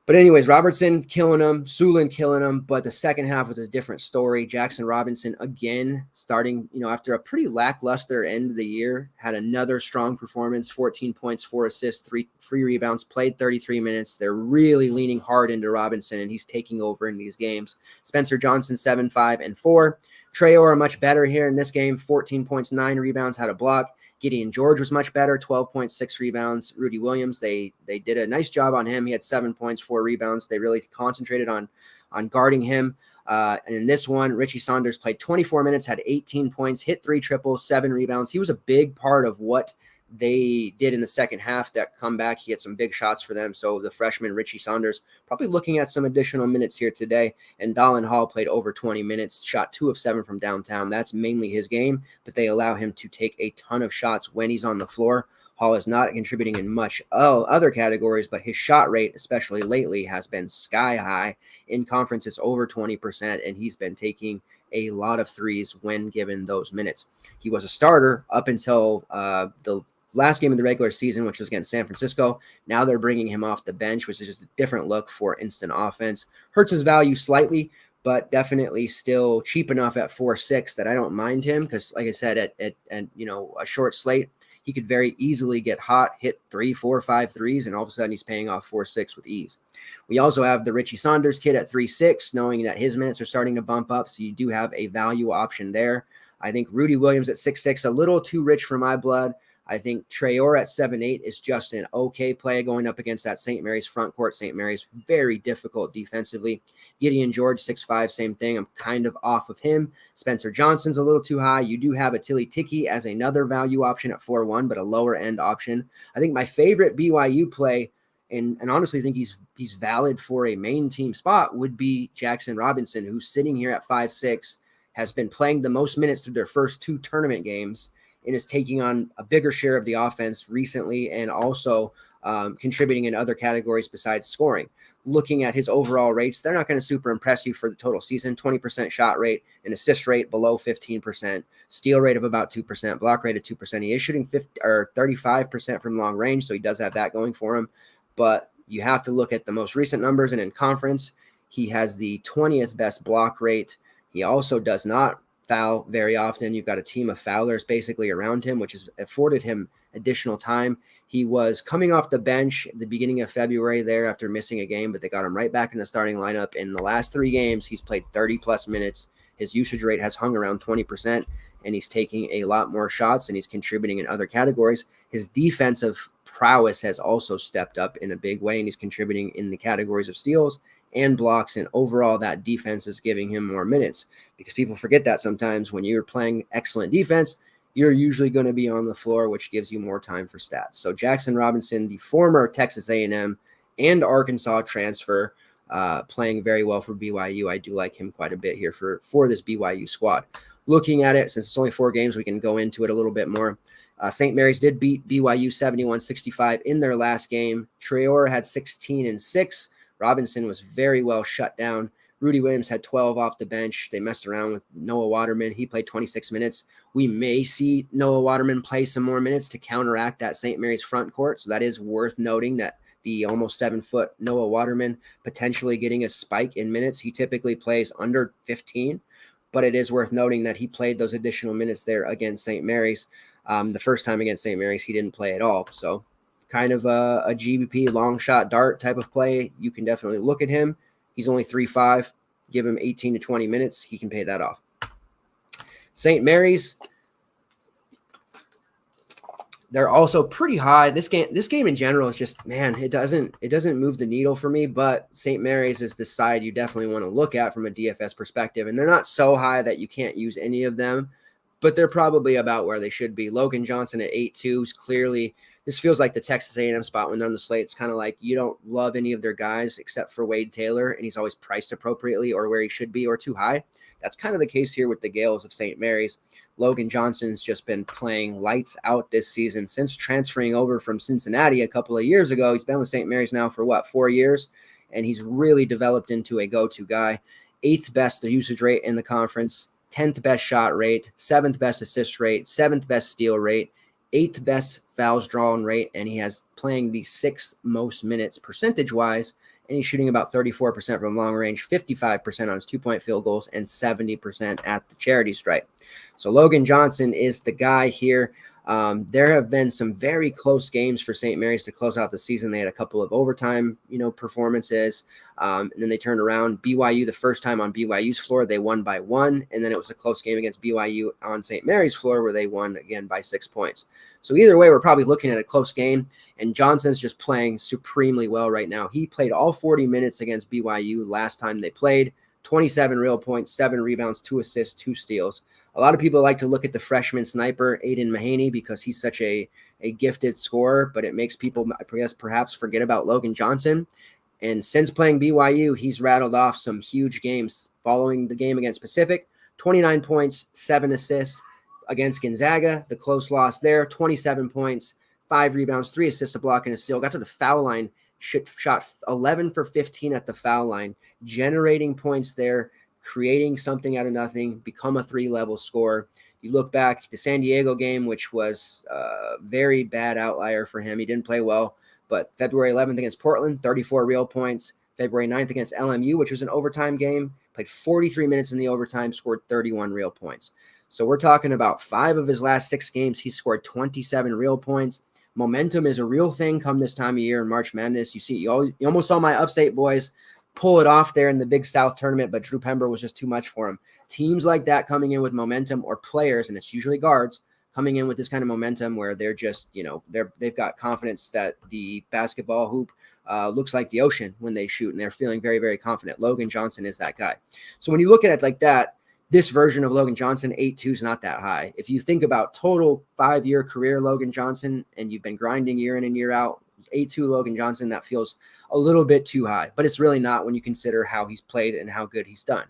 But anyways, Robertson killing him, Sulin killing him, but the second half was a different story. Jackson Robinson, again, starting, after a pretty lackluster end of the year, had another strong performance, 14 points, 4 assists, 3 rebounds, played 33 minutes. They're really leaning hard into Robinson, and he's taking over in these games. Spencer Johnson, 7, 5, and 4. Traore much better here in this game, 14 points, 9 rebounds, had a block. Gideon George was much better, 12.6 rebounds. Rudy Williams, they did a nice job on him. He had 7 points, 4 rebounds. They really concentrated on guarding him. And in this one, Richie Saunders played 24 minutes, had 18 points, hit 3 triples, 7 rebounds. He was a big part of what they did in the second half. That comeback, he had some big shots for them. So the freshman Richie Saunders probably looking at some additional minutes here today. And Dallin Hall played over 20 minutes, shot 2 of 7 from downtown. That's mainly his game, but they allow him to take a ton of shots when he's on the floor. Hall is not contributing in much other categories, but his shot rate, especially lately, has been sky high. In conference, it's over 20%, and he's been taking a lot of threes when given those minutes. He was a starter up until the last game of the regular season, which was against San Francisco. Now they're bringing him off the bench, which is just a different look for instant offense. Hurts his value slightly, but definitely still cheap enough at 4.6 that I don't mind him because, like I said, at a short slate, he could very easily get hot, hit 3, 4, 5 threes, and all of a sudden he's paying off 4.6 with ease. We also have the Richie Saunders kid at 3.6, knowing that his minutes are starting to bump up, so you do have a value option there. I think Rudy Williams at 6.6, a little too rich for my blood. I think Traore at 7.8 is just an okay play going up against that St. Mary's front court. St. Mary's very difficult defensively. Gideon George, 6'5", same thing. I'm kind of off of him. Spencer Johnson's a little too high. You do have Atili Tiki as another value option at 4.1, but a lower end option. I think my favorite BYU play, and honestly think he's valid for a main team spot, would be Jackson Robinson, who's sitting here at 5'6", has been playing the most minutes through their first 2 tournament games, and is taking on a bigger share of the offense recently and also contributing in other categories besides scoring. Looking at his overall rates, they're not going to super impress you for the total season. 20% shot rate, an assist rate below 15%, steal rate of about 2%, block rate of 2%. He is shooting 35% from long range, so he does have that going for him. But you have to look at the most recent numbers, and in conference, he has the 20th best block rate. He also does not foul very often. You've got a team of foulers basically around him, which has afforded him additional time. He was coming off the bench at the beginning of February there after missing a game, but they got him right back in the starting lineup. In the last 3 games, he's played 30-plus minutes. His usage rate has hung around 20%, and he's taking a lot more shots, and he's contributing in other categories. His defensive prowess has also stepped up in a big way, and he's contributing in the categories of steals and blocks, and overall that defense is giving him more minutes, because people forget that sometimes when you're playing excellent defense, you're usually going to be on the floor, which gives you more time for stats. So Jackson Robinson, the former Texas A&M and Arkansas transfer, playing very well for BYU. I do like him quite a bit here for this BYU squad. Looking at it, since it's only 4 games, we can go into it a little bit more. St. Mary's did beat BYU 71-65 in their last game. Traore had 16 and 6. Robinson was very well shut down. Rudy Williams had 12 off the bench. They messed around with Noah Waterman. He played 26 minutes. We may see Noah Waterman play some more minutes to counteract that St. Mary's front court. So that is worth noting, that the almost 7-foot Noah Waterman potentially getting a spike in minutes. He typically plays under 15, but it is worth noting that he played those additional minutes there against St. Mary's. The first time against St. Mary's, he didn't play at all. So kind of a GBP long shot dart type of play. You can definitely look at him. He's only 3.5. Give him 18 to 20 minutes. He can pay that off. St. Mary's, they're also pretty high. This game in general is just, man, it doesn't move the needle for me, but St. Mary's is the side you definitely want to look at from a DFS perspective. And they're not so high that you can't use any of them, but they're probably about where they should be. Logan Johnson at 8.2 is clearly, this feels like the Texas A&M spot when they're on the slate. It's kind of like you don't love any of their guys except for Wade Taylor, and he's always priced appropriately or where he should be or too high. That's kind of the case here with the Gales of St. Mary's. Logan Johnson's just been playing lights out this season since transferring over from Cincinnati a couple of years ago. He's been with St. Mary's now for 4 years, and he's really developed into a go-to guy. 8th best usage rate in the conference, 10th best shot rate, 7th best assist rate, 7th best steal rate, 8th best fouls drawn rate, and he has playing the 6th most minutes percentage-wise and he's shooting about 34% from long range, 55% on his 2-point field goals, and 70% at the charity stripe. So Logan Johnson is the guy here. There have been some very close games for St. Mary's to close out the season. They had a couple of overtime, performances, and then they turned around. BYU, the first time on BYU's floor, they won by 1, and then it was a close game against BYU on St. Mary's floor where they won again by 6 points. So either way, we're probably looking at a close game, and Johnson's just playing supremely well right now. He played all 40 minutes against BYU last time they played, 27 real points, 7 rebounds, 2 assists, 2 steals. A lot of people like to look at the freshman sniper, Aiden Mahaney, because he's such a gifted scorer, but it makes people, I guess, perhaps forget about Logan Johnson. And since playing BYU, he's rattled off some huge games. Following the game against Pacific, 29 points, 7 assists. Against Gonzaga, the close loss there, 27 points, 5 rebounds, 3 assists, a block, and a steal. Got to the foul line, shot 11 for 15 at the foul line, generating points there, creating something out of nothing, become a 3-level scorer. You look back, the San Diego game, which was a very bad outlier for him. He didn't play well, but February 11th against Portland, 34 real points. February 9th against LMU, which was an overtime game, played 43 minutes in the overtime, scored 31 real points. So we're talking about 5 of his last 6 games. He scored 27 real points. Momentum is a real thing come this time of year in March Madness. You almost saw my upstate boys pull it off there in the Big South tournament, but Drew Pember was just too much for him. Teams like that coming in with momentum, or players, and it's usually guards, coming in with this kind of momentum where they're just, they've got confidence that the basketball hoop looks like the ocean when they shoot, and they're feeling very, very confident. Logan Johnson is that guy. So when you look at it like that, this version of Logan Johnson, 8.2 is not that high. If you think about total 5-year career Logan Johnson, and you've been grinding year in and year out, 8.2 Logan Johnson, that feels a little bit too high, but it's really not when you consider how he's played and how good he's done.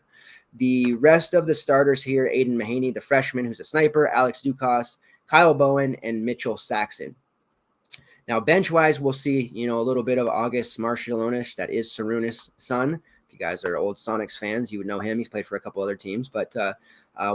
The rest of the starters here, Aiden Mahaney, the freshman who's a sniper, Alex Dukas, Kyle Bowen, and Mitchell Saxon. Now, bench-wise, we'll see, a little bit of August Marciulonish. That is Sarunas' son. If you guys are old Sonics fans, you would know him. He's played for a couple other teams. But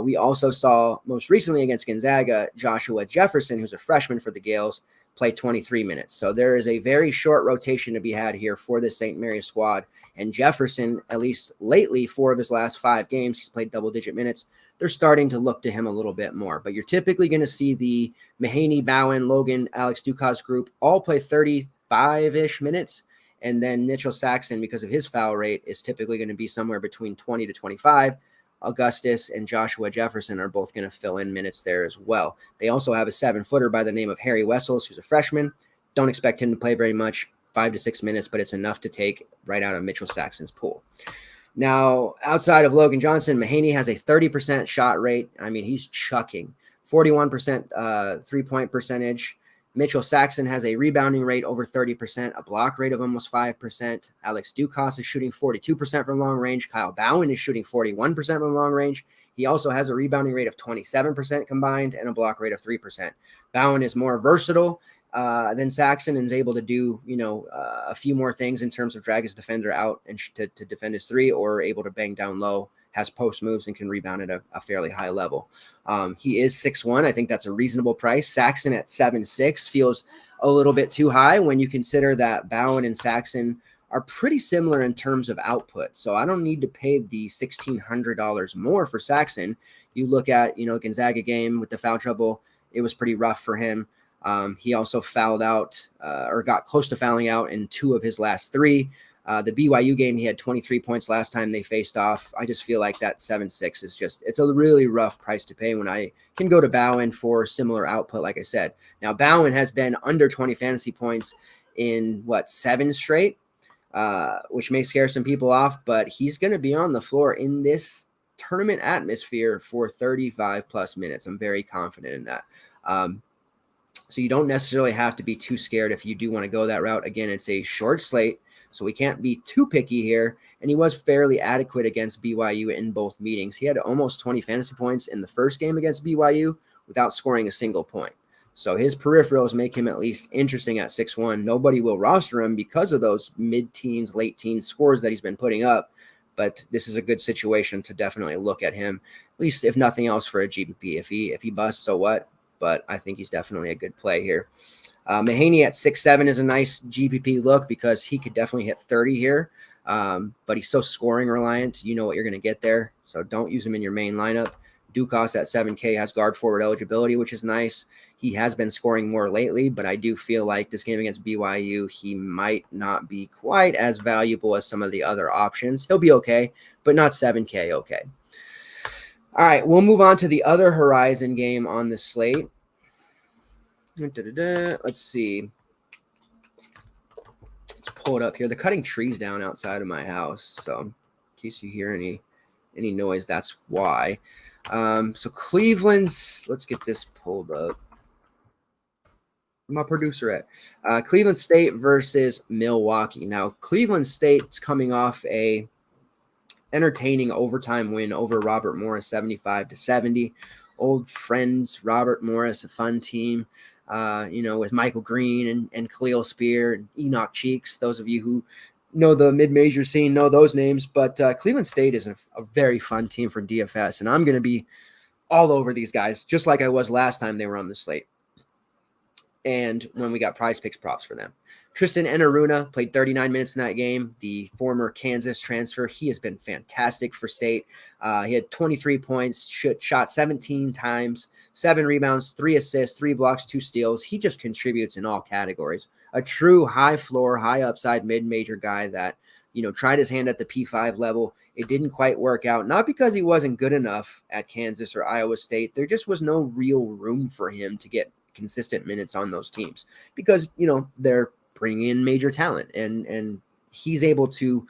we also saw, most recently against Gonzaga, Joshua Jefferson, who's a freshman for the Gales, play 23 minutes. So there is a very short rotation to be had here for the St. Mary's squad. And Jefferson, at least lately, 4 of his last 5 games, he's played double-digit minutes. They're starting to look to him a little bit more. But you're typically going to see the Mahaney, Bowen, Logan, Alex Dukas group all play 35-ish minutes. And then Mitchell Saxon, because of his foul rate, is typically going to be somewhere between 20 to 25. Augustus and Joshua Jefferson are both going to fill in minutes there as well. They also have a 7-footer by the name of Harry Wessels, who's a freshman. Don't expect him to play very much, 5 to 6 minutes, but it's enough to take right out of Mitchell Saxon's pool. Now, outside of Logan Johnson, Mahaney has a 30% shot rate. I mean, he's chucking. 41% three-point percentage. Mitchell Saxon has a rebounding rate over 30%, a block rate of almost 5%. Alex Dukas is shooting 42% from long range. Kyle Bowen is shooting 41% from long range. He also has a rebounding rate of 27% combined and a block rate of 3%. Bowen is more versatile than Saxon and is able to do, a few more things in terms of drag his defender out and to defend his 3, or able to bang down low, has post moves, and can rebound at a fairly high level. He is 6'1". I think that's a reasonable price. Saxon at 7'6" feels a little bit too high when you consider that Bowen and Saxon are pretty similar in terms of output. So I don't need to pay the $1,600 more for Saxon. You look at, Gonzaga game with the foul trouble, it was pretty rough for him. He also fouled out or got close to fouling out in 2 of his last 3. The BYU game, he had 23 points last time they faced off. I just feel like that 7.6 is it's a really rough price to pay when I can go to Bowen for similar output, like I said. Now, Bowen has been under 20 fantasy points in, 7 straight, which may scare some people off, but he's going to be on the floor in this tournament atmosphere for 35-plus minutes. I'm very confident in that. So you don't necessarily have to be too scared if you do want to go that route. Again, it's a short slate, so we can't be too picky here. And he was fairly adequate against BYU in both meetings. He had almost 20 fantasy points in the first game against BYU without scoring a single point. So his peripherals make him at least interesting at 6'1". Nobody will roster him because of those mid-teens, late-teens scores that he's been putting up. But this is a good situation to definitely look at him, at least if nothing else for a GPP. If he busts, so what? but I think he's definitely a good play here. Mahaney at 6'7" is a nice GPP look because he could definitely hit 30 here, but he's so scoring reliant. You know what you're going to get there, so don't use him in your main lineup. Dukas at 7K has guard forward eligibility, which is nice. He has been scoring more lately, but I do feel like this game against BYU, he might not be quite as valuable as some of the other options. He'll be okay, but not 7K okay. All right, we'll move on to the other Horizon game on the slate. Let's see. Let's pull it up here. They're cutting trees down outside of my house, so in case you hear any noise, that's why. So Cleveland's, let's get this pulled up. My producer at Cleveland State versus Milwaukee. Now, Cleveland State's coming off a entertaining overtime win over Robert Morris, 75-70. Old friends, Robert Morris, a fun team, with Michael Green and Khalil Spear and Enoch Cheeks. Those of you who know the mid-major scene know those names, but Cleveland State is a very fun team for DFS, and I'm going to be all over these guys, just like I was last time they were on the slate and when we got PrizePicks props for them. Tristan Enaruna played 39 minutes in that game, the former Kansas transfer. He has been fantastic for State. He had 23 points, shot 17 times, 7 rebounds, 3 assists, 3 blocks, 2 steals. He just contributes in all categories. A true high floor, high upside mid-major guy that, tried his hand at the P5 level. It didn't quite work out, not because he wasn't good enough at Kansas or Iowa State. There just was no real room for him to get consistent minutes on those teams because, they're bringing in major talent and he's able to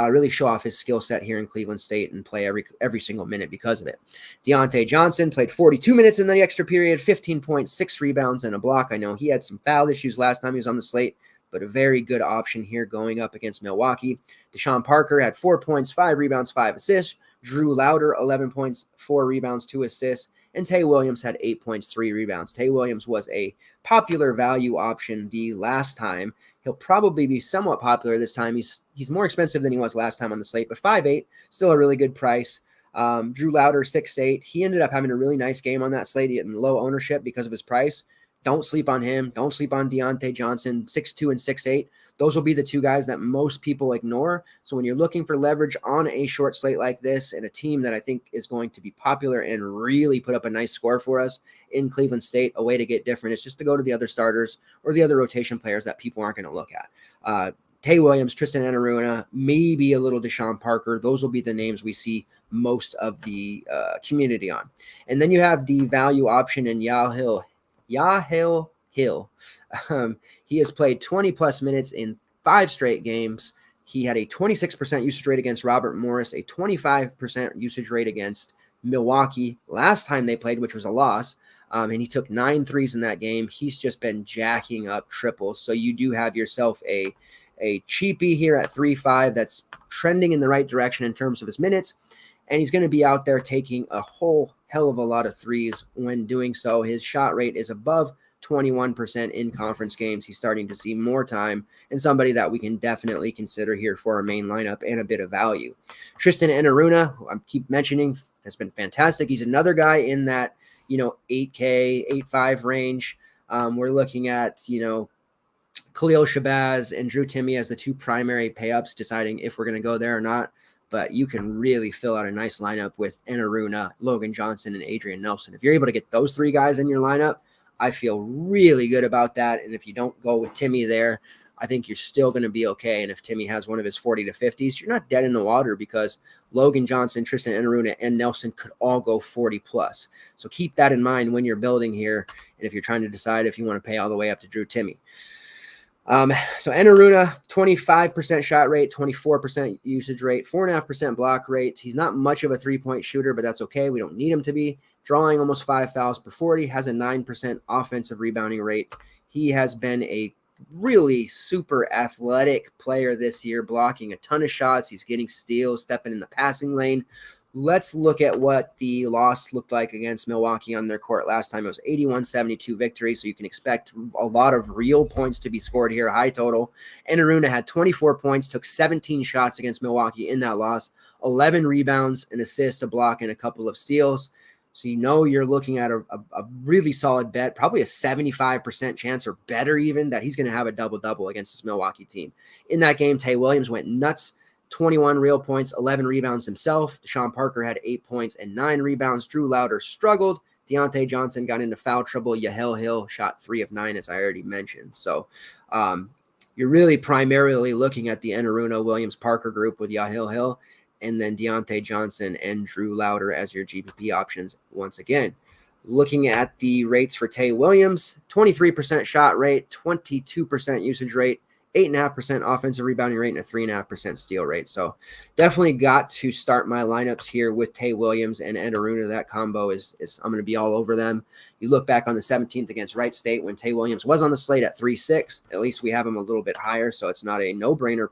really show off his skill set here in Cleveland State and play every single minute because of it. Deontay Johnson played 42 minutes in the extra period, 15 points, 6 rebounds, and a block. I know he had some foul issues last time he was on the slate, but a very good option here going up against Milwaukee. Deshaun Parker had 4 points, 5 rebounds, 5 assists. Drew Lauder, 11 points, 4 rebounds, 2 assists. And Tay Williams had 8 points, 3 rebounds. Tay Williams was a popular value option the last time. He'll probably be somewhat popular this time. He's more expensive than he was last time on the slate, but 5'8", still a really good price. Drew Lauder, 6'8". He ended up having a really nice game on that slate in low ownership because of his price. Don't sleep on him. Don't sleep on Deontay Johnson, 6'2" and 6'8". Those will be the two guys that most people ignore. So when you're looking for leverage on a short slate like this and a team that I think is going to be popular and really put up a nice score for us in Cleveland State, a way to get different is just to go to the other starters or the other rotation players that people aren't going to look at. Tay Williams, Tristan Enaruna, maybe a little Deshaun Parker. Those will be the names we see most of the community on. And then you have the value option in Yahil Hill. He has played 20-plus minutes in 5 straight games. He had a 26% usage rate against Robert Morris, a 25% usage rate against Milwaukee last time they played, which was a loss, and he took 9 threes in that game. He's just been jacking up triples, so you do have yourself a cheapie here at 3.5 that's trending in the right direction in terms of his minutes, and he's going to be out there taking a whole hell of a lot of threes when doing so. His shot rate is above 21% in conference games. He's starting to see more time and somebody that we can definitely consider here for our main lineup and a bit of value. Tristan Enaruna, who I keep mentioning, has been fantastic. He's another guy in that, 8K, 8.5 range. We're looking at, Khalil Shabazz and Drew Timme as the 2 primary pay-ups, deciding if we're going to go there or not. But you can really fill out a nice lineup with Enaruna, Logan Johnson, and Adrian Nelson. If you're able to get those 3 guys in your lineup, I feel really good about that. And if you don't go with Timme there, I think you're still going to be okay. And if Timme has one of his 40 to 50s, you're not dead in the water because Logan Johnson, Tristan Enaruna, and Nelson could all go 40 plus. So keep that in mind when you're building here. And if you're trying to decide if you want to pay all the way up to Drew Timme. So Enaruna, 25% shot rate, 24% usage rate, 4.5% block rate. He's not much of a 3-point shooter, but that's okay. We don't need him to be. Drawing almost 5 fouls per 40, has a 9% offensive rebounding rate. He has been a really super athletic player this year, blocking a ton of shots. He's getting steals, stepping in the passing lane. Let's look at what the loss looked like against Milwaukee on their court last time. It was 81-72 victory, so you can expect a lot of real points to be scored here, high total. Enaruna had 24 points, took 17 shots against Milwaukee in that loss, 11 rebounds, an assist, a block, and a couple of steals. So you're looking at a really solid bet, probably a 75% chance or better even that he's going to have a double-double against this Milwaukee team. In that game, Tay Williams went nuts, 21 real points, 11 rebounds himself. Deshaun Parker had 8 points and 9 rebounds. Drew Louder struggled. Deontay Johnson got into foul trouble. Yahel Hill shot 3 of 9, as I already mentioned. So you're really primarily looking at the Enaruna Williams-Parker group with Yahel Hill, and then Deontay Johnson and Drew Louder as your GPP options once again. Looking at the rates for Tay Williams, 23% shot rate, 22% usage rate, 8.5% offensive rebounding rate, and a 3.5% steal rate. So definitely got to start my lineups here with Tay Williams and Enaruna. That combo is I'm going to be all over them. You look back on the 17th against Wright State when Tay Williams was on the slate at 3.6. At least we have him a little bit higher, so it's not a no-brainer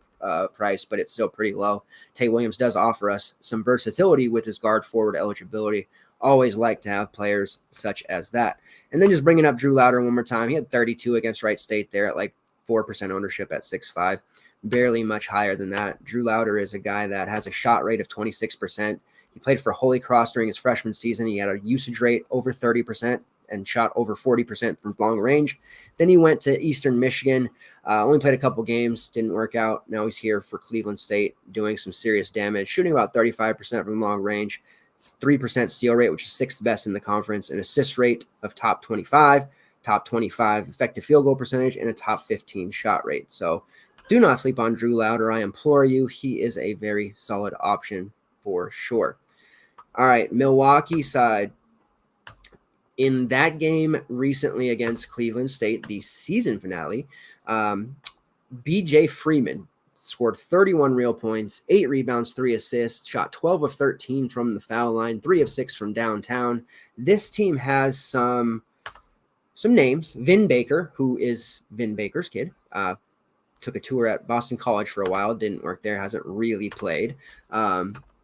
price, but it's still pretty low. Tay Williams does offer us some versatility with his guard forward eligibility. Always like to have players such as that. And then just bringing up Drew Louder one more time. He had 32 against Wright State there at like 4% ownership at 6.5, barely much higher than that. Drew Louder is a guy that has a shot rate of 26%. He played for Holy Cross during his freshman season. He had a usage rate over 30% and shot over 40% from long range. Then he went to Eastern Michigan, only played a couple games, didn't work out. Now he's here for Cleveland State doing some serious damage, shooting about 35% from long range, 3% steal rate, which is 6th best in the conference, an assist rate of top 25 effective field goal percentage, and a top 15 shot rate. So do not sleep on Drew Louder. I implore you. He is a very solid option for sure. All right, Milwaukee side. In that game recently against Cleveland State, the season finale, BJ Freeman scored 31 real points, 8 rebounds, 3 assists, shot 12 of 13 from the foul line, 3 of 6 from downtown. This team has some names. Vin Baker, who is Vin Baker's kid, took a tour at Boston College for a while, didn't work there, hasn't really played.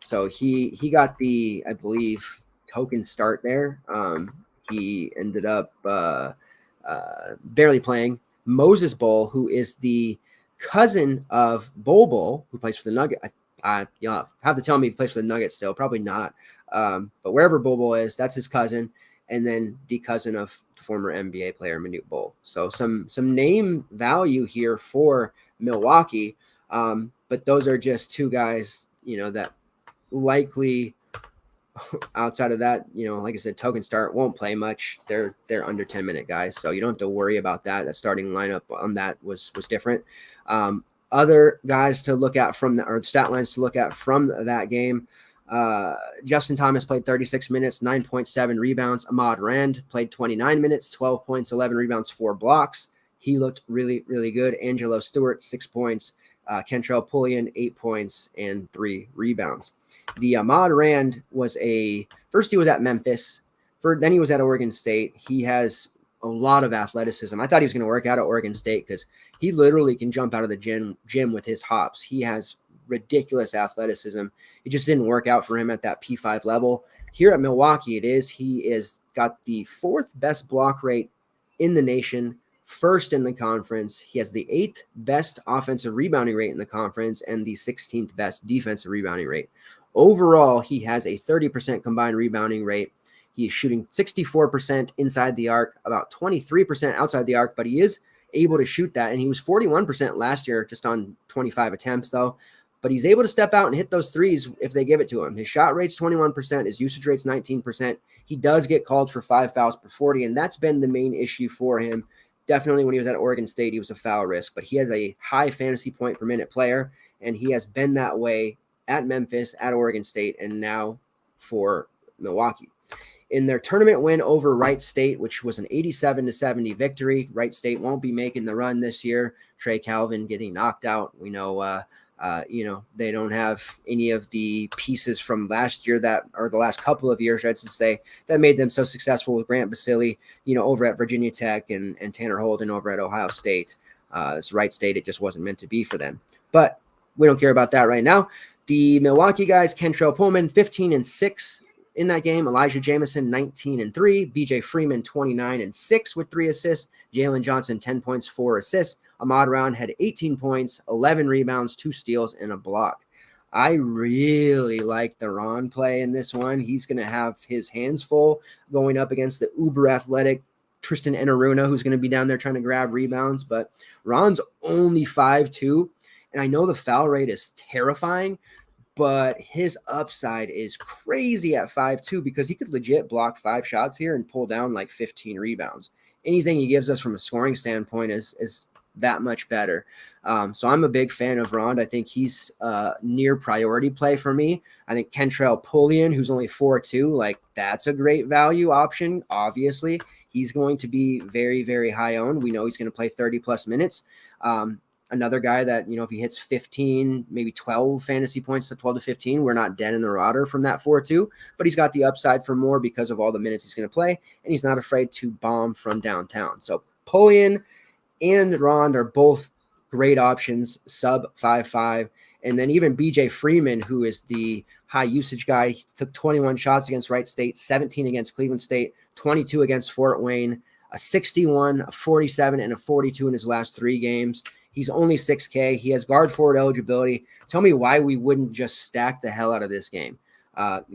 So he got the, I believe, token start there. He ended up barely playing. Moses Bol, who is the cousin of Bol, who plays for the Nuggets. You'll have to tell me if he plays for the Nuggets still. Probably not. But wherever Bol is, that's his cousin. And then the cousin of former NBA player Manute Bol. So some name value here for Milwaukee. But those are just two guys, that likely outside of that, like I said, token start, won't play much. They're under 10-minute guys. So you don't have to worry about that. The starting lineup on that was different. Other guys to look at or stat lines to look at from that game. Justin Thomas played 36 minutes, 9.7 rebounds. Ahmad Rand played 29 minutes, 12 points, 11 rebounds, 4 blocks. He looked really, really good. Angelo Stewart, 6 points. Kentrell Pullian, 8 points and 3 rebounds. The Ahmad Rand first he was at Memphis. Then he was at Oregon State. He has a lot of athleticism. I thought he was going to work out at Oregon State because he literally can jump out of the gym with his hops. He has ridiculous athleticism. It just didn't work out for him at that P5 level. Here at Milwaukee, he is got the 4th best block rate in the nation, 1st in the conference. He has the 8th best offensive rebounding rate in the conference and the 16th best defensive rebounding rate. Overall, he has a 30% combined rebounding rate. He is shooting 64% inside the arc, about 23% outside the arc, but he is able to shoot that. And he was 41% last year, just on 25 attempts though. But he's able to step out and hit those threes if they give it to him. His shot rate's 21%. His usage rate's 19%. He does get called for 5 fouls per 40, and that's been the main issue for him. Definitely when he was at Oregon State, he was a foul risk, but he has a high fantasy point per minute player, and he has been that way at Memphis, at Oregon State, and now for Milwaukee. In their tournament win over Wright State, which was an 87-70 victory, Wright State won't be making the run this year. Trey Calvin getting knocked out. We know they don't have any of the pieces from last year or the last couple of years, I should say, that made them so successful with Grant Basile, over at Virginia Tech and Tanner Holden over at Ohio State. It's Wright State. It just wasn't meant to be for them. But we don't care about that right now. The Milwaukee guys, Kentrell Pullman, 15-6 in that game. Elijah Jamison, 19-3. BJ Freeman, 29-6 with 3 assists. Jalen Johnson, 10 points, 4 assists. Ahmad Rand had 18 points, 11 rebounds, 2 steals, and a block. I really like the Ron play in this one. He's going to have his hands full going up against the uber athletic Tristan Enaruna, who's going to be down there trying to grab rebounds. But Ron's only 5'2", and I know the foul rate is terrifying, but his upside is crazy at 5'2", because he could legit block 5 shots here and pull down like 15 rebounds. Anything he gives us from a scoring standpoint is that much better. So I'm a big fan of Rond. I think he's near priority play for me. I think Kentrell Pullian, who's only 4'2", like that's a great value option. Obviously, he's going to be very, very high owned. We know he's going to play 30 plus minutes. Another guy that, if he hits 15, maybe 12 fantasy points to 12 to 15, we're not dead in the water from that 4-2, but he's got the upside for more because of all the minutes he's going to play, and he's not afraid to bomb from downtown. So Pullian and Rond are both great options, sub 5.5. And then even BJ Freeman, who is the high usage guy, he took 21 shots against Wright State, 17 against Cleveland State, 22 against Fort Wayne, a 61, a 47, and a 42 in his last 3 games. He's only 6K. He has guard forward eligibility. Tell me why we wouldn't just stack the hell out of this game.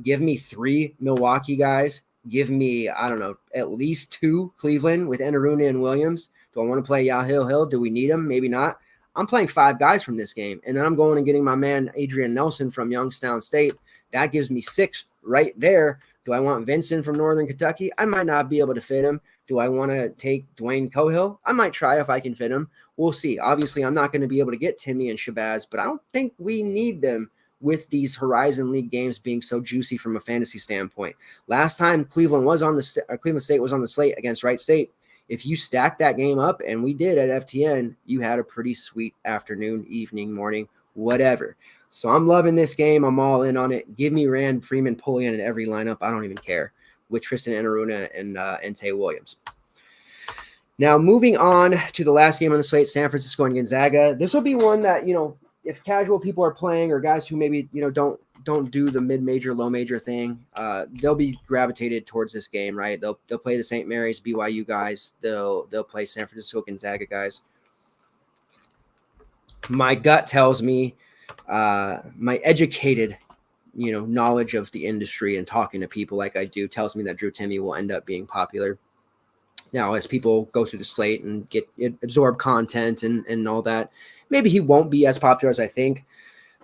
Give me 3 Milwaukee guys. Give me, I don't know, at least 2 Cleveland with Enaruna and Williams. Do I want to play Yahil Hill? Do we need him? Maybe not. I'm playing 5 guys from this game. And then I'm going and getting my man Adrian Nelson from Youngstown State. That gives me 6 right there. Do I want Vincent from Northern Kentucky? I might not be able to fit him. Do I want to take Dwayne Cohill? I might try if I can fit him. We'll see. Obviously, I'm not going to be able to get Timmy and Shabazz, but I don't think we need them with these Horizon League games being so juicy from a fantasy standpoint. Last time Cleveland State was on the slate against Wright State, if you stack that game up, and we did at FTN, you had a pretty sweet afternoon, evening, morning, whatever. So I'm loving this game. I'm all in on it. Give me Rand, Freeman, Pullian in every lineup. I don't even care, with Tristan Enaruna and Tay Williams. Now, moving on to the last game on the slate, San Francisco and Gonzaga. This will be one that, if casual people are playing, or guys who maybe, don't do the mid-major, low-major thing, they'll be gravitated towards this game, right? They'll play the St. Mary's BYU guys. They'll play San Francisco Gonzaga guys. My gut tells me, my educated, knowledge of the industry and talking to people like I do tells me that Drew Timme will end up being popular. Now, as people go through the slate and absorb content and all that, maybe he won't be as popular as I think.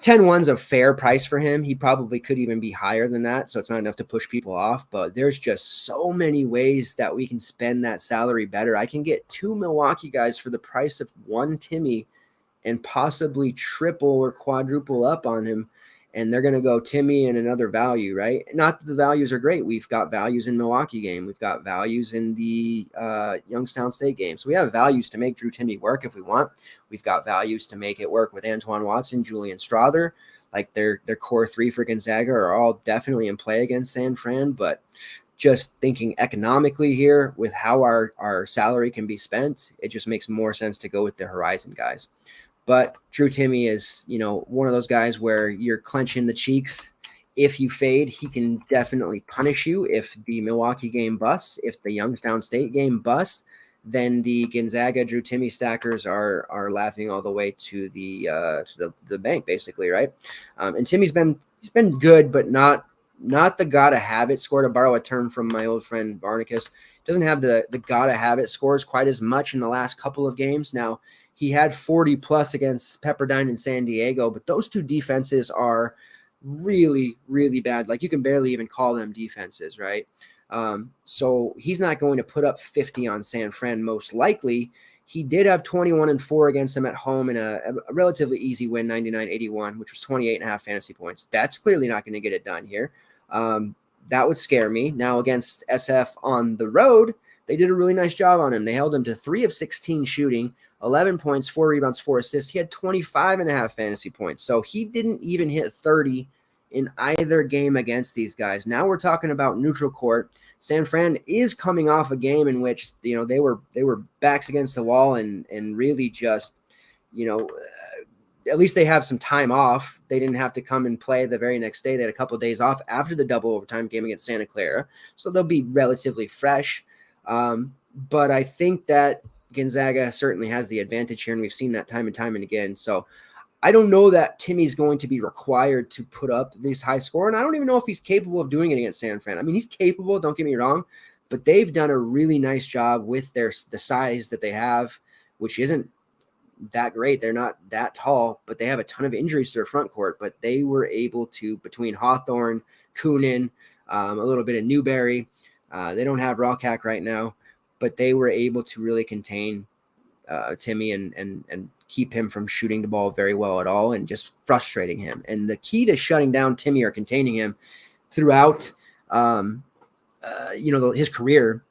10-1's a fair price for him. He probably could even be higher than that, so it's not enough to push people off. But there's just so many ways that we can spend that salary better. I can get 2 Milwaukee guys for the price of 1 Timme and possibly triple or quadruple up on him. And they're going to go Timme and another value, right? Not that the values are great. We've got values in Milwaukee game. We've got values in the Youngstown State game. So we have values to make Drew Timme work if we want. We've got values to make it work with Antoine Watson, Julian Strother. Like their core 3 for Gonzaga are all definitely in play against San Fran. But just thinking economically here with how our salary can be spent, it just makes more sense to go with the Horizon guys. But Drew Timme is, one of those guys where you're clenching the cheeks. If you fade, he can definitely punish you. If the Milwaukee game busts, if the Youngstown State game busts, then the Gonzaga Drew Timme stackers are laughing all the way to the bank, basically, right? And Timmy's been good, but not the gotta have it score, to borrow a term from my old friend Barnicus. Doesn't have the gotta have it scores quite as much in the last couple of games. Now, he had 40 plus against Pepperdine and San Diego, but those 2 defenses are really, really bad. Like, you can barely even call them defenses, right? So he's not going to put up 50 on San Fran, most likely. He did have 21-4 against them at home in a relatively easy win, 99-81, which was 28.5 fantasy points. That's clearly not going to get it done here. That would scare me. Now, against SF on the road, they did a really nice job on him. They held him to 3 of 16 shooting, 11 points, 4 rebounds, 4 assists. He had 25.5 fantasy points. So he didn't even hit 30 in either game against these guys. Now we're talking about neutral court. San Fran is coming off a game in which, they were backs against the wall and really just, at least they have some time off. They didn't have to come and play the very next day. They had a couple of days off after the double overtime game against Santa Clara. So they'll be relatively fresh. But I think that Gonzaga certainly has the advantage here, and we've seen that time and time and again. So I don't know that Timmy's going to be required to put up this high score, and I don't even know if he's capable of doing it against San Fran. I mean, he's capable, don't get me wrong, but they've done a really nice job with the size that they have, which isn't that great. They're not that tall, but they have a ton of injuries to their front court. But they were able to, between Hawthorne, Kunin, a little bit of Newberry, they don't have Rawkak right now, but they were able to really contain Timmy and keep him from shooting the ball very well at all and just frustrating him. And the key to shutting down Timmy or containing him throughout, his career,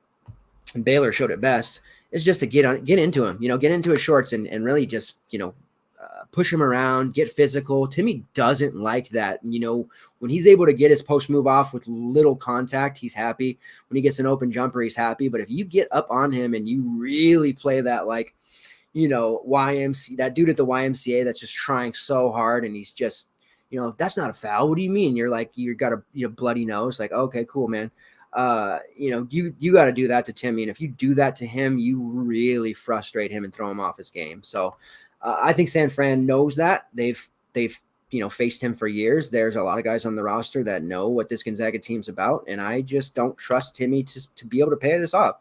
and Baylor showed it best, is just to get into him, get into his shorts and really just, push him around, get physical. Timmy doesn't like that. When he's able to get his post move off with little contact, he's happy. When he gets an open jumper, he's happy. But if you get up on him and you really play that, like, that dude at the YMCA that's just trying so hard and he's just, that's not a foul. What do you mean? You're like, you got a bloody nose. Like, okay, cool, man. You got to do that to Timmy. And if you do that to him, you really frustrate him and throw him off his game. So I think San Fran knows that. They've faced him for years. There's a lot of guys on the roster that know what this Gonzaga team's about. And I just don't trust Timmy to be able to pay this off.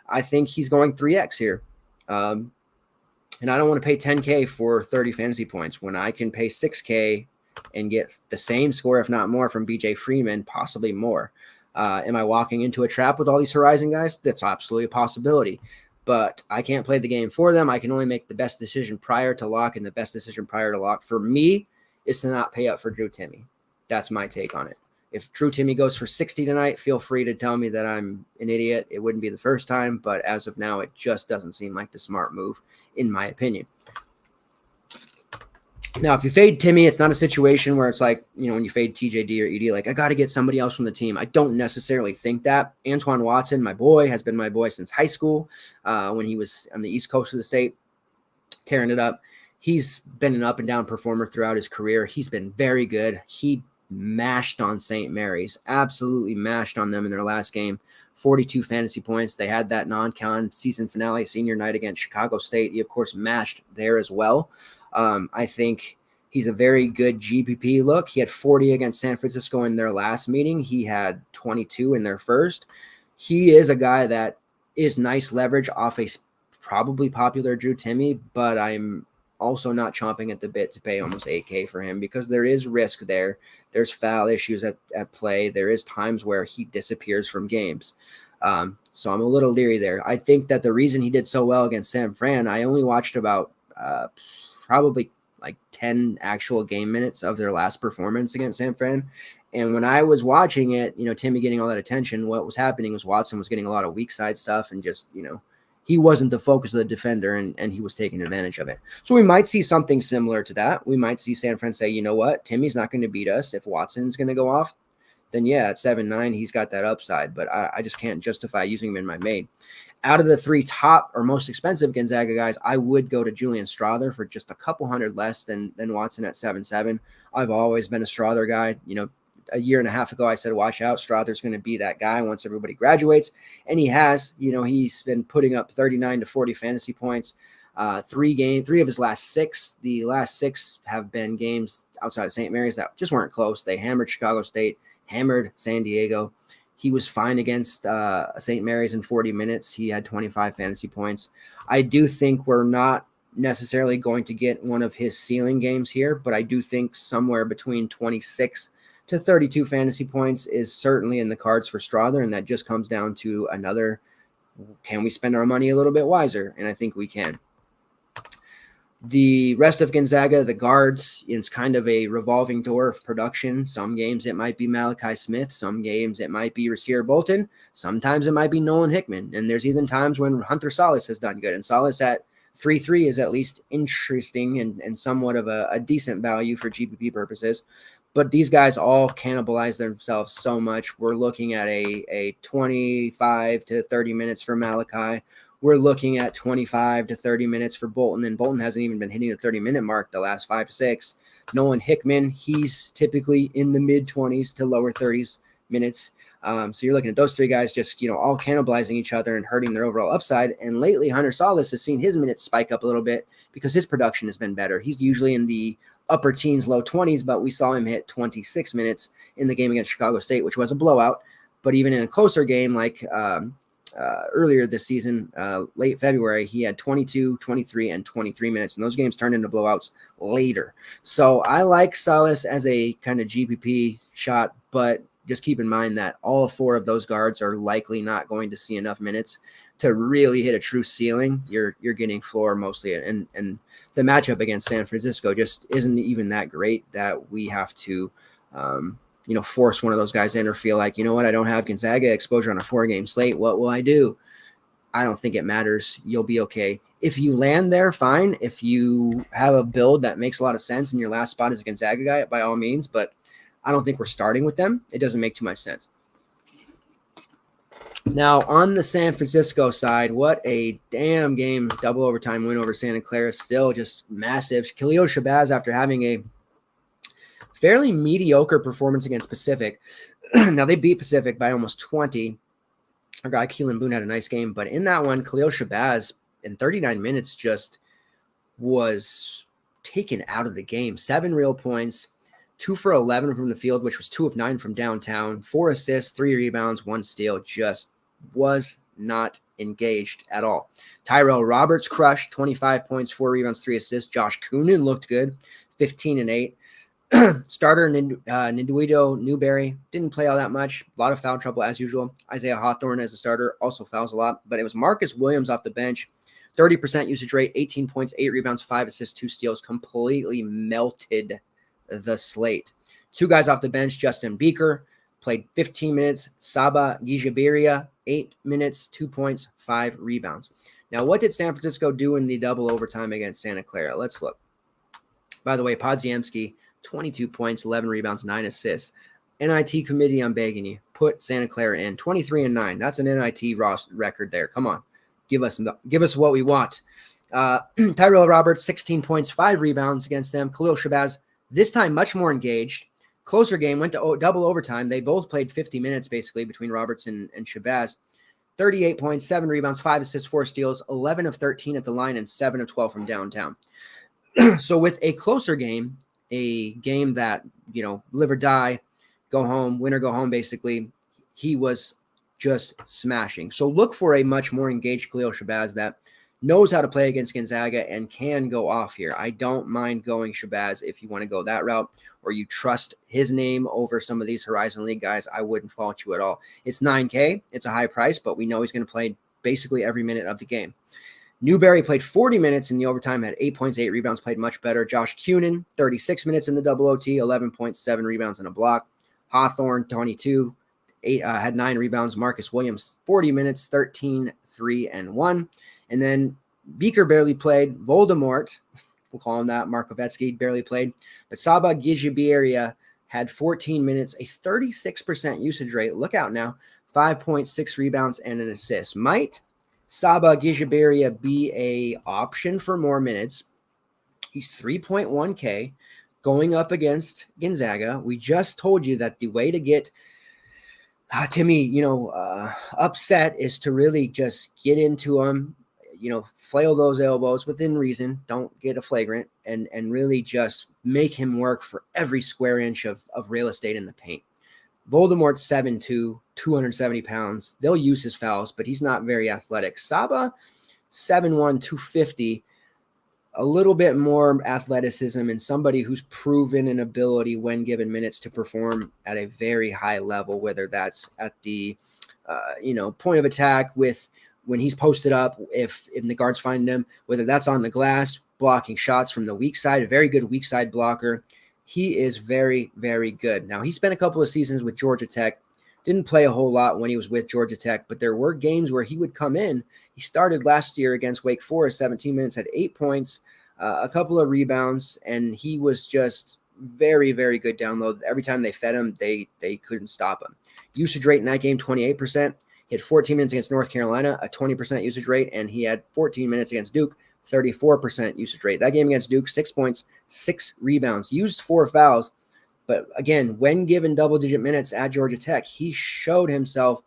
I think he's going 3X here. And I don't want to pay $10K for 30 fantasy points when I can pay $6K and get the same score, if not more, from BJ Freeman, possibly more. Am I walking into a trap with all these Horizon guys? That's absolutely a possibility. But I can't play the game for them. I can only make the best decision prior to lock, and the best decision prior to lock for me is to not pay up for Drew Timmy. That's my take on it. If Drew Timmy goes for 60 tonight, feel free to tell me that I'm an idiot. It wouldn't be the first time, but as of now, it just doesn't seem like the smart move, in my opinion. Now, if you fade Timmy, it's not a situation where it's like, when you fade TJD or ED, like, I got to get somebody else from the team. I don't necessarily think that. Antoine Watson, my boy, has been my boy since high school when he was on the East Coast of the state, tearing it up. He's been an up and down performer throughout his career. He's been very good. He mashed on St. Mary's, absolutely mashed on them in their last game, 42 fantasy points. They had that non-con season finale senior night against Chicago State. He, of course, mashed there as well. I think he's a very good GPP look. He had 40 against San Francisco in their last meeting. He had 22 in their first. He is a guy that is nice leverage off a probably popular Drew Timmy, but I'm also not chomping at the bit to pay almost $8K for him because there is risk there. There's foul issues at play. There is times where he disappears from games. So I'm a little leery there. I think that the reason he did so well against San Fran, I only watched about probably like 10 actual game minutes of their last performance against San Fran. And when I was watching it, Timmy getting all that attention, what was happening was Watson was getting a lot of weak side stuff and just, he wasn't the focus of the defender and he was taking advantage of it. So we might see something similar to that. We might see San Fran say, you know what, Timmy's not going to beat us. If Watson's going to go off, then yeah, at 7-9, he's got that upside, but I just can't justify using him in my main. Out of the three top or most expensive Gonzaga guys, I would go to Julian Strother for just a couple hundred less than Watson at 7-7. I've always been a Strother guy. A year and a half ago, I said, watch out, Strother's going to be that guy once everybody graduates. And he has. He's been putting up 39 to 40 fantasy points. Three of his last six. The last six have been games outside of St. Mary's that just weren't close. They hammered Chicago State, hammered San Diego. He was fine against St. Mary's in 40 minutes. He had 25 fantasy points. I do think we're not necessarily going to get one of his ceiling games here, but I do think somewhere between 26 to 32 fantasy points is certainly in the cards for Strother, and that just comes down to another, can we spend our money a little bit wiser? And I think we can. The rest of Gonzaga, the guards, it's kind of a revolving door of production. Some games it might be Malachi Smith. Some games it might be Rasir Bolton. Sometimes it might be Nolan Hickman. And there's even times when Hunter Salas has done good. And Salas at 3-3 is at least interesting and somewhat of a decent value for GPP purposes. But these guys all cannibalize themselves so much. We're looking at a 25 to 30 minutes for Malachi. We're looking at 25 to 30 minutes for Bolton, and Bolton hasn't even been hitting the 30-minute mark the last 5-6. Nolan Hickman, he's typically in the mid-20s to lower 30s minutes. So you're looking at those three guys just, all cannibalizing each other and hurting their overall upside. And lately, Hunter Salas has seen his minutes spike up a little bit because his production has been better. He's usually in the upper teens, low 20s, but we saw him hit 26 minutes in the game against Chicago State, which was a blowout. But even in a closer game like earlier this season, late February, he had 22, 23, and 23 minutes, and those games turned into blowouts later. So I like Salas as a kind of GPP shot, but just keep in mind that all four of those guards are likely not going to see enough minutes to really hit a true ceiling. You're getting floor mostly, and the matchup against San Francisco just isn't even that great that we have to force one of those guys in or feel like, you know what, I don't have Gonzaga exposure on a 4-game slate. What will I do? I don't think it matters. You'll be okay. If you land there, fine. If you have a build that makes a lot of sense and your last spot is a Gonzaga guy, by all means, but I don't think we're starting with them. It doesn't make too much sense. Now, on the San Francisco side, what a damn game. Double overtime win over Santa Clara. Still just massive. Khalil Shabazz, after having a fairly mediocre performance against Pacific. Now, they beat Pacific by almost 20. Our guy Keelan Boone had a nice game. But in that one, Khalil Shabazz, in 39 minutes, just was taken out of the game. 7 real points. 2 for 11 from the field, which was 2 of 9 from downtown, 4 assists, 3 rebounds, 1 steal, just was not engaged at all. Tyrell Roberts crushed 25 points, 4 rebounds, 3 assists. Josh Coonan looked good, 15 and 8. Starter Nduido Newberry didn't play all that much. A lot of foul trouble as usual. Isaiah Hawthorne as a starter also fouls a lot, but it was Marcus Williams off the bench. 30% usage rate, 18 points, 8 rebounds, 5 assists, 2 steals, completely melted the slate. 2 guys off the bench. Justin Beaker played 15 minutes. Saba Gijabiria, 8 minutes, 2 points, 5 rebounds. Now, what did San Francisco do in the double overtime against Santa Clara? Let's look. By the way, Podziemski, 22 points, 11 rebounds, 9 assists. NIT committee, I'm begging you, put Santa Clara in 23 and 9. That's an NIT record there. Come on, give us what we want. Tyrell Roberts, 16 points, 5 rebounds against them. Khalil Shabazz, this time much more engaged. Closer game, went to double overtime. They both played 50 minutes basically between Roberts and Shabazz. 38 points, 7 rebounds, 5 assists, 4 steals, 11 of 13 at the line, and 7 of 12 from downtown. So with a closer game, a game that, live or die, go home, win or go home, basically, he was just smashing. So look for a much more engaged Khalil Shabazz that knows how to play against Gonzaga and can go off here. I don't mind going Shabazz if you want to go that route or you trust his name over some of these Horizon League guys. I wouldn't fault you at all. It's $9K. It's a high price, but we know he's going to play basically every minute of the game. Newberry played 40 minutes in the overtime, had 8 points, 8 rebounds, played much better. Josh Coonan, 36 minutes in the double OT, 11 points, 7 rebounds, and a block. Hawthorne, 22, had 9 rebounds. Marcus Williams, 40 minutes, 13, 3, and 1. And then Beaker barely played. Voldemort, we'll call him that, Markovetsky barely played. But Saba Gijabiria had 14 minutes, a 36% usage rate. Look out now, 5.6 rebounds and an assist. Might Saba Gijabiria be a option for more minutes? He's 3.1K going up against Gonzaga. We just told you that the way to get Timmy, upset is to really just get into him, flail those elbows within reason. Don't get a flagrant and really just make him work for every square inch of real estate in the paint. Voldemort's 7'2", 270 pounds. They'll use his fouls, but he's not very athletic. Saba, 7'1", 250. A little bit more athleticism and somebody who's proven an ability when given minutes to perform at a very high level, whether that's at the, point of attack with when he's posted up, if the guards find him, whether that's on the glass, blocking shots from the weak side, a very good weak side blocker. He is very, very good. Now, he spent a couple of seasons with Georgia Tech, didn't play a whole lot when he was with Georgia Tech, but there were games where he would come in. He started last year against Wake Forest, 17 minutes, had 8 points, a couple of rebounds, and he was just very, very good down low. Every time they fed him, they couldn't stop him. Usage rate in that game, 28%. He had 14 minutes against North Carolina, a 20% usage rate, and he had 14 minutes against Duke, 34% usage rate. That game against Duke, 6 points, 6 rebounds, used 4 fouls. But again, when given double-digit minutes at Georgia Tech, he showed himself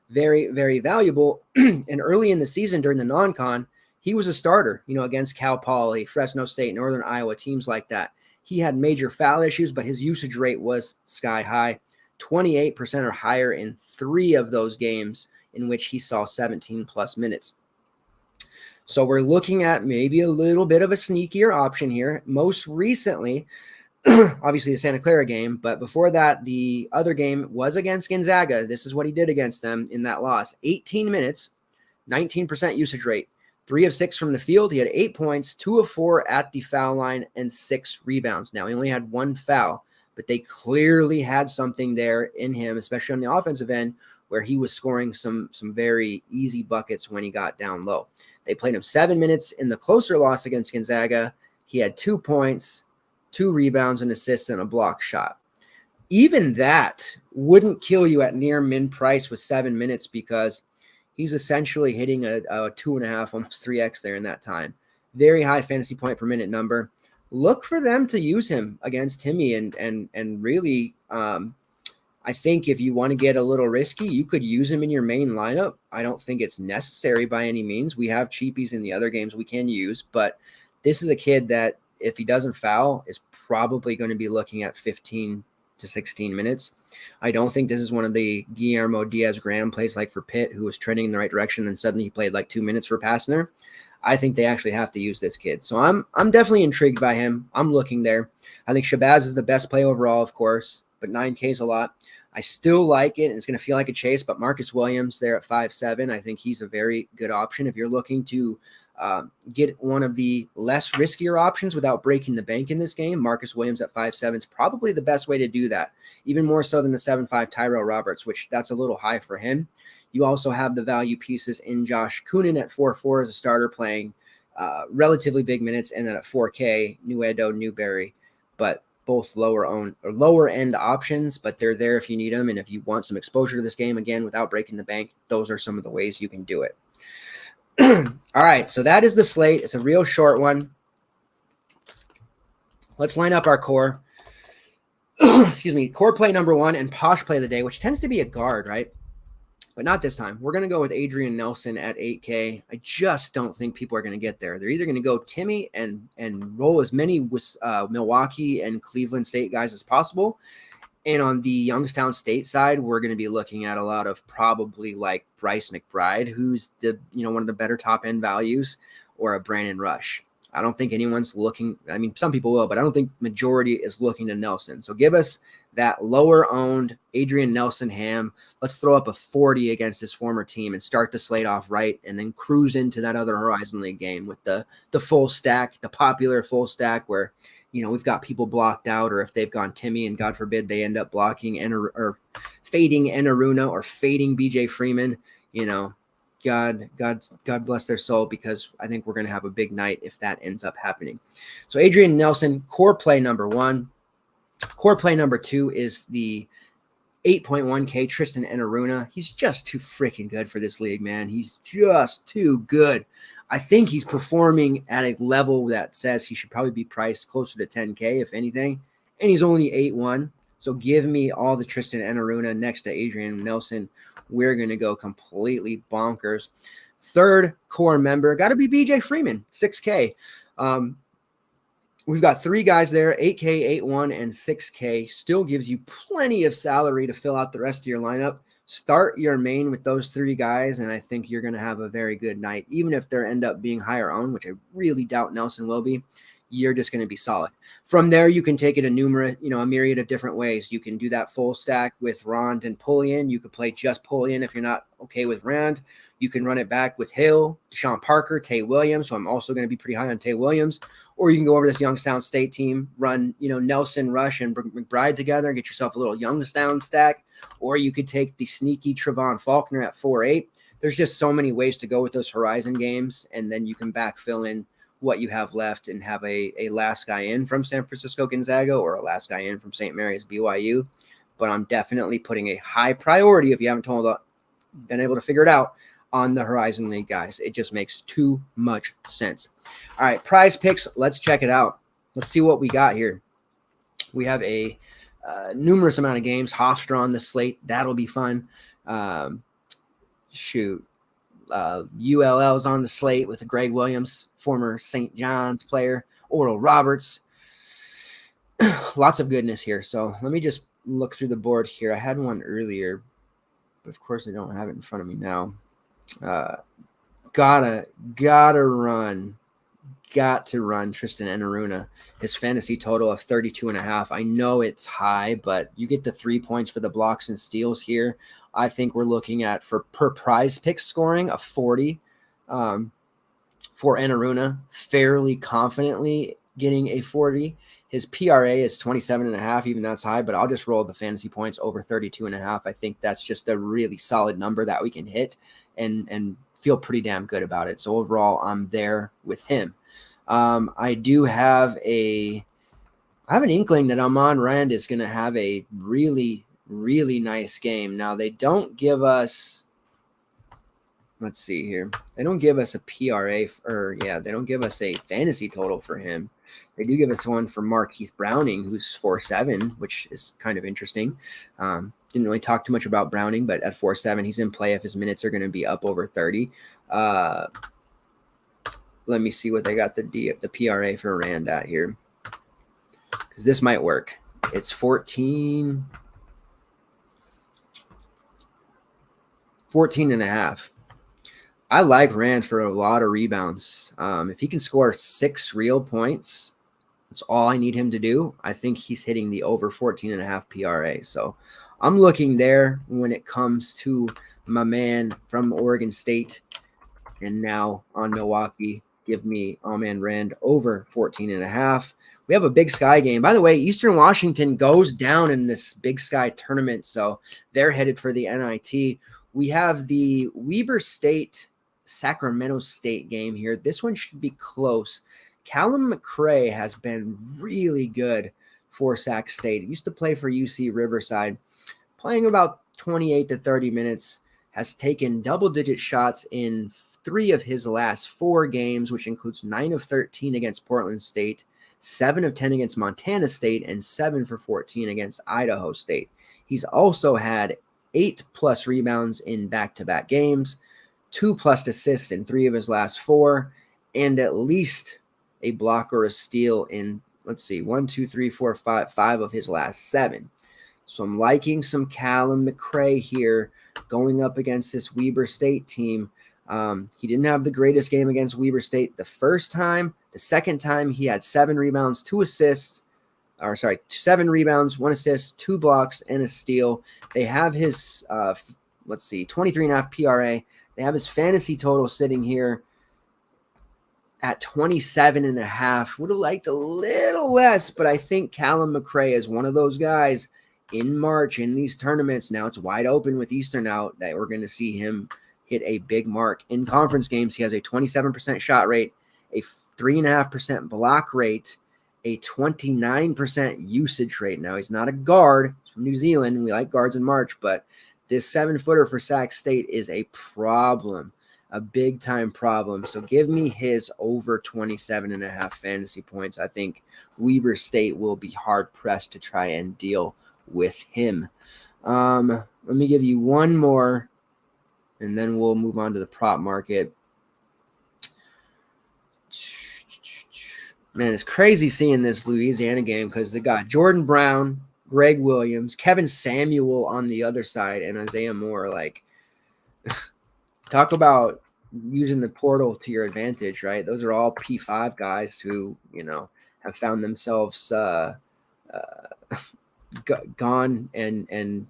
very, very valuable. And early in the season during the non-con, he was a starter, against Cal Poly, Fresno State, Northern Iowa, teams like that. He had major foul issues, but his usage rate was sky high, 28% or higher in 3 of those games in which he saw 17 plus minutes. So we're looking at maybe a little bit of a sneakier option here. Most recently, obviously the Santa Clara game, but before that, the other game was against Gonzaga. This is what he did against them in that loss. 18 minutes, 19% usage rate, 3 of 6 from the field. He had 8 points, 2 of 4 at the foul line, and 6 rebounds. Now, he only had 1 foul, but they clearly had something there in him, especially on the offensive end, where he was scoring some very easy buckets when he got down low. They played him 7 minutes in the closer loss against Gonzaga. He had 2 points, 2 rebounds, an assist, and a block shot. Even that wouldn't kill you at near min price with 7 minutes because he's essentially hitting a 2.5, almost 3x there in that time. Very high fantasy point per minute number. Look for them to use him against Timmy and really I think if you want to get a little risky, you could use him in your main lineup. I don't think it's necessary by any means. We have cheapies in the other games we can use, but this is a kid that if he doesn't foul is probably going to be looking at 15 to 16 minutes. I don't think this is one of the Guillermo Diaz-Graham plays like for Pitt, who was trending in the right direction, and suddenly he played like 2 minutes for Passner. I think they actually have to use this kid. So I'm definitely intrigued by him. I'm looking there. I think Shabazz is the best play overall, of course, but 9K is a lot. I still like it, and it's going to feel like a chase, but Marcus Williams there at 5'7", I think he's a very good option. If you're looking to get one of the less riskier options without breaking the bank in this game, Marcus Williams at 5'7" is probably the best way to do that, even more so than the 7'5" Tyrell Roberts, which that's a little high for him. You also have the value pieces in Josh Kunin at 4'4" as a starter playing relatively big minutes, and then at 4K, Nuedo, Newberry, but both lower end options, but they're there if you need them. And if you want some exposure to this game, again, without breaking the bank, those are some of the ways you can do it. All right, so that is the slate. It's a real short one. Let's line up our core. Excuse me, core play number 1 and posh play of the day, which tends to be a guard, right? But not this time. We're going to go with Adrian Nelson at 8K. I just don't think people are going to get there. They're either going to go Timmy and roll as many with Milwaukee and Cleveland State guys as possible. And on the Youngstown State side, we're going to be looking at a lot of probably like Bryce McBride, who's the one of the better top end values, or a Brandon Rush. I don't think anyone's looking. I mean, some people will, but I don't think majority is looking to Nelson. So give us that lower owned Adrian Nelson ham. Let's throw up a 40 against his former team and start the slate off right, and then cruise into that other Horizon League game with the full stack, the popular full stack where, we've got people blocked out, or if they've gone Timmy and God forbid they end up blocking or fading Enaruna or fading BJ Freeman, God bless their soul, because I think we're going to have a big night if that ends up happening. So Adrian Nelson, core play number 1. Core play number 2 is the 8.1K Tristan Enaruna. He's just too freaking good for this league, man. He's just too good. I think he's performing at a level that says he should probably be priced closer to 10K, if anything. And he's only 8-1. So give me all the Tristan Enaruna next to Adrian Nelson. We're going to go completely bonkers. Third core member, got to be BJ Freeman, 6K. We've got 3 guys there, 8K, 8-1, and 6K. Still gives you plenty of salary to fill out the rest of your lineup. Start your main with those 3 guys, and I think you're going to have a very good night. Even if they end up being higher owned, which I really doubt Nelson will be, you're just going to be solid. From there, you can take it a myriad of different ways. You can do that full stack with Rond and Pullian. You could play just Pullian if you're not okay with Rand. You can run it back with Hill, Deshaun Parker, Tay Williams. So I'm also going to be pretty high on Tay Williams. Or you can go over this Youngstown State team, run, Nelson, Rush, and McBride together and get yourself a little Youngstown stack. Or you could take the sneaky Trevon Faulkner at 4-8. There's just so many ways to go with those Horizon games, and then you can backfill in what you have left and have a last guy in from San Francisco Gonzaga or a last guy in from St. Mary's BYU. But I'm definitely putting a high priority, if you haven't been able to figure it out, on the Horizon League guys. It just makes too much sense. All right, PrizePicks, let's check it out. Let's see what we got here. We have a numerous amount of games. Hofstra on the slate. That'll be fun. ULL's on the slate with Greg Williams, former St. John's player. Oral Roberts. lots of goodness here. So let me just look through the board here. I had one earlier, but of course I don't have it in front of me now. Gotta run. Got to run Tristan Enaruna. His fantasy total of 32.5. I know it's high, but you get the 3 points for the blocks and steals here. I think we're looking at, for per PrizePicks scoring, a 40 for Enaruna, fairly confidently getting a 40. His PRA is 27.5, even that's high, but I'll just roll the fantasy points over 32.5. I think that's just a really solid number that we can hit and feel pretty damn good about it. So overall, I'm there with him. I do have an inkling that Amon Rand is going to have a really, really nice game. Now, they don't give us, let's see here. They don't give us a PRA, they don't give us a fantasy total for him. They do give us one for Markeith Browning, who's 4.7, which is kind of interesting. Didn't really talk too much about Browning, but at 4.7, he's in play if his minutes are going to be up over 30. Let me see what they got the PRA for Rand at here, because this might work. It's 14.5. I like Rand for a lot of rebounds. If he can score 6 real points, that's all I need him to do. I think he's hitting the over 14.5 PRA. So I'm looking there when it comes to my man from Oregon State. And now on Milwaukee, give me Amon Rand over 14.5. We have a Big Sky game. By the way, Eastern Washington goes down in this Big Sky tournament, so they're headed for the NIT. We have the Weber State Sacramento State game here. This one should be close. Callum McRae has been really good for Sac State. He used to play for UC Riverside, playing about 28 to 30 minutes, has taken double-digit shots in 3 of his last 4 games, which includes 9 of 13 against Portland State, 7 of 10 against Montana State, and 7 for 14 against Idaho State. He's also had 8+ rebounds in back-to-back games, 2+ assists in 3 of his last 4, and at least a block or a steal in, 5 of his last 7. So I'm liking some Callum McRae here going up against this Weber State team. He didn't have the greatest game against Weber State the first time. The second time, he had 7 rebounds, 2 assists, 7 rebounds, 1 assist, 2 blocks, and a steal. They have his, 23.5 PRA. They have his fantasy total sitting here at 27.5. Would have liked a little less, but I think Callum McRae is one of those guys in March in these tournaments. Now it's wide open with Eastern out that we're going to see him hit a big mark. In conference games, he has a 27% shot rate, a 3.5% block rate, a 29% usage rate. Now, he's not a guard. He's from New Zealand. We like guards in March, but this 7-footer for Sac State is a problem, a big-time problem. So give me his over 27.5 fantasy points. I think Weber State will be hard-pressed to try and deal with him. Let me give you one more, and then we'll move on to the prop market. Man, it's crazy seeing this Louisiana game because they got Jordan Brown, Greg Williams, Kevin Samuel on the other side, and Isaiah Moore. Like, talk about using the portal to your advantage, right? Those are all P5 guys who, have found themselves gone and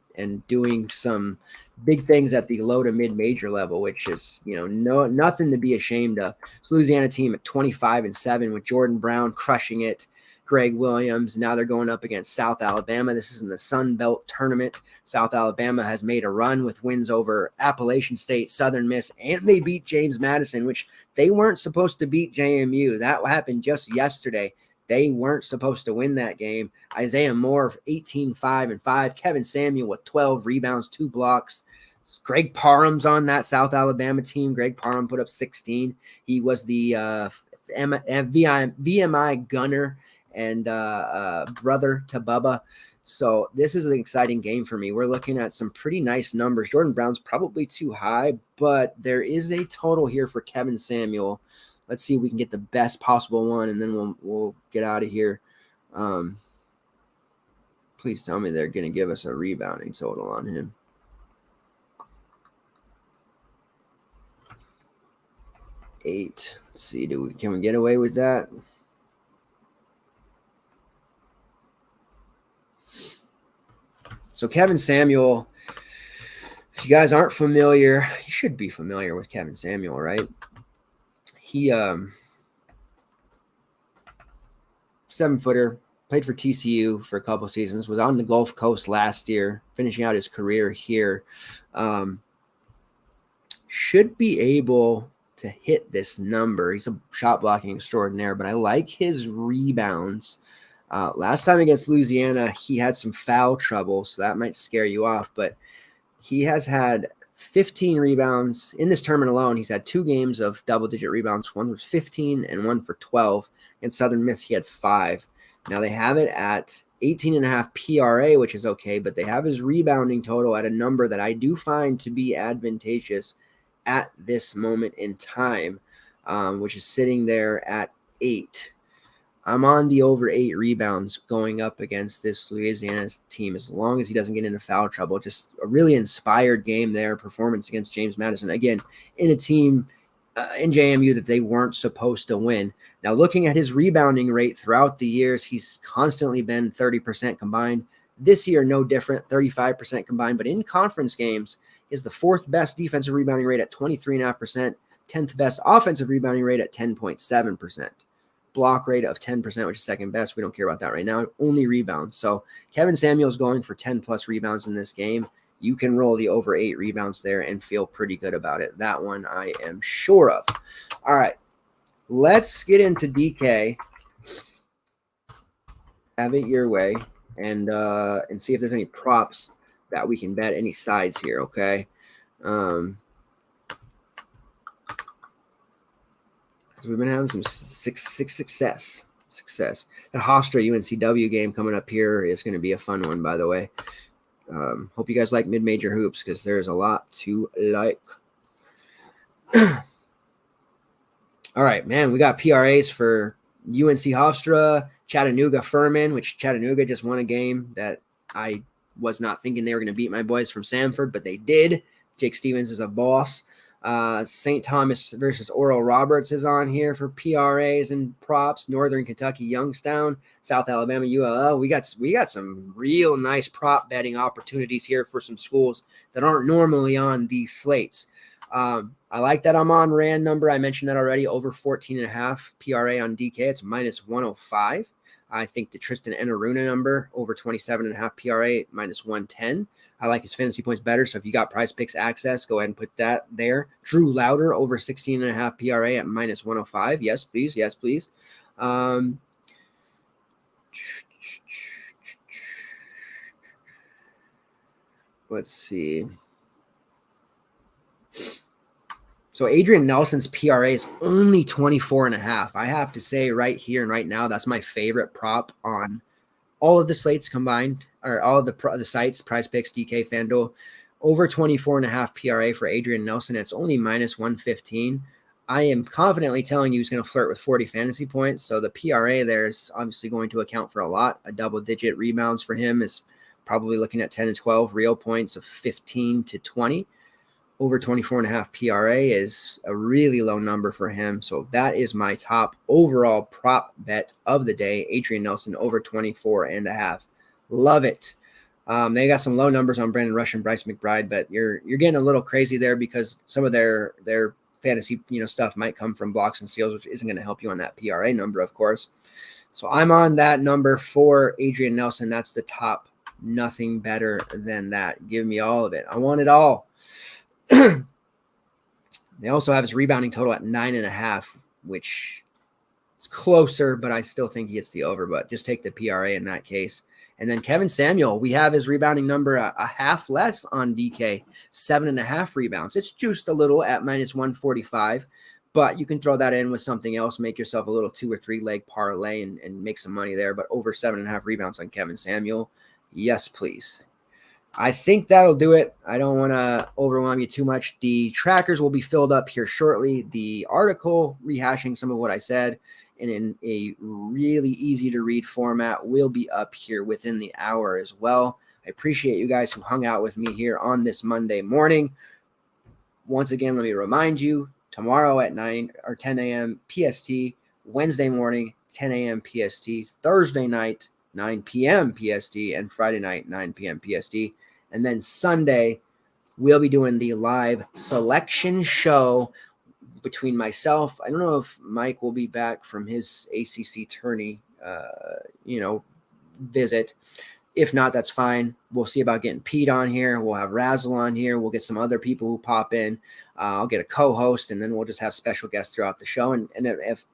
doing some big things at the low to mid major level, which is nothing to be ashamed of. This Louisiana team at 25-7 with Jordan Brown crushing it, Greg Williams. Now they're going up against South Alabama. This is in the Sun Belt tournament. South Alabama has made a run with wins over Appalachian State, Southern Miss, and they beat James Madison, which they weren't supposed to beat JMU. That happened just yesterday. They weren't supposed to win that game. Isaiah Moore, 18-5-5. Kevin Samuel with 12 rebounds, 2 blocks. Greg Parham's on that South Alabama team. Greg Parham put up 16. He was the VMI gunner and brother to Bubba. So this is an exciting game for me. We're looking at some pretty nice numbers. Jordan Brown's probably too high, but there is a total here for Kevin Samuel. Let's see if we can get the best possible one, and then we'll get out of here. Please tell me they're going to give us a rebounding total on him. 8. Let's see, can we get away with that? So Kevin Samuel, if you guys aren't familiar, you should be familiar with Kevin Samuel, right? He 7-footer, played for TCU for a couple seasons, was on the Gulf Coast last year, finishing out his career here. Should be able to hit this number. He's a shot blocking extraordinaire, but I like his rebounds. Last time against Louisiana, he had some foul trouble, so that might scare you off, but he has had 15 rebounds in this tournament alone. He's had 2 games of double-digit rebounds. One was 15 and one for 12. In Southern Miss, he had 5. Now they have it at 18.5 PRA, which is okay, but they have his rebounding total at a number that I do find to be advantageous at this moment in time, which is sitting there at 8. I'm on the over 8 rebounds going up against this Louisiana team as long as he doesn't get into foul trouble. Just a really inspired game there, performance against James Madison. Again, in a team in JMU that they weren't supposed to win. Now, looking at his rebounding rate throughout the years, he's constantly been 30% combined. This year, no different, 35% combined. But in conference games, is the 4th best defensive rebounding rate at 23.5%, 10th best offensive rebounding rate at 10.7%. Block rate of 10%, which is 2nd best. We don't care about that right now. Only rebounds. So Kevin Samuel's going for 10+ rebounds in this game. You can roll the over 8 rebounds there and feel pretty good about it. That one I am sure of. All right, let's get into DK. Have it your way and see if there's any props that we can bet, any sides here, okay? We've been having some success. The Hofstra UNCW game coming up here is going to be a fun one, by the way. Hope you guys like mid-major hoops because there's a lot to like. All right, man, we got PRAs for UNC Hofstra, Chattanooga Furman, which Chattanooga just won a game that I was not thinking they were going to beat my boys from Samford, but they did. Jake Stevens is a boss. St. Thomas versus Oral Roberts is on here for PRAs and props. Northern Kentucky Youngstown, South Alabama ULL. We got some real nice prop betting opportunities here for some schools that aren't normally on these slates. I like that I'm on Rand number. I mentioned that already. Over 14.5 PRA on DK. It's -105. I think the Tristan Enaruna number over 27.5 PRA -110. I like his fantasy points better. So if you got PrizePicks access, go ahead and put that there. Drew Louder over 16.5 PRA at -105. Yes, please. Yes, please. Let's see. So Adrian Nelson's PRA is only 24.5. I have to say right here and right now, that's my favorite prop on all of the slates combined, or all of the sites, PrizePicks, DK, FanDuel. Over 24.5 PRA for Adrian Nelson. It's only -115. I am confidently telling you he's going to flirt with 40 fantasy points. So the PRA there is obviously going to account for a lot. A double-digit rebounds for him is probably looking at 10 to 12, real points of 15 to 20. Over 24.5 PRA is a really low number for him. So that is my top overall prop bet of the day. Adrian Nelson over 24.5. Love it. They got some low numbers on Brandon Rush and Bryce McBride, but you're getting a little crazy there because some of their fantasy stuff might come from blocks and steals, which isn't going to help you on that PRA number, of course. So I'm on that number for Adrian Nelson. That's the top. Nothing better than that. Give me all of it. I want it all. They also have his rebounding total at 9.5, which is closer, but I still think he gets the over, but just take the PRA in that case. And then Kevin Samuel, we have his rebounding number a half less on DK, 7.5 rebounds. It's juiced a little at -145, but you can throw that in with something else, make yourself a little 2 or 3 leg parlay and make some money there. But over 7.5 rebounds on Kevin Samuel. Yes, please. I think that'll do it. I don't want to overwhelm you too much. The trackers will be filled up here shortly. The article rehashing some of what I said and in a really easy to read format will be up here within the hour as well. I appreciate you guys who hung out with me here on this Monday morning. Once again, let me remind you, tomorrow at 9 or 10 a.m. PST, Wednesday morning, 10 a.m. PST, Thursday night, 9 p.m. PST, and Friday night, 9 p.m. PST. And then Sunday, we'll be doing the live selection show between myself. I don't know if Mike will be back from his ACC tourney, visit. If not, that's fine. We'll see about getting Pete on here. We'll have Razzle on here. We'll get some other people who pop in. I'll get a co-host, and then we'll just have special guests throughout the show. And if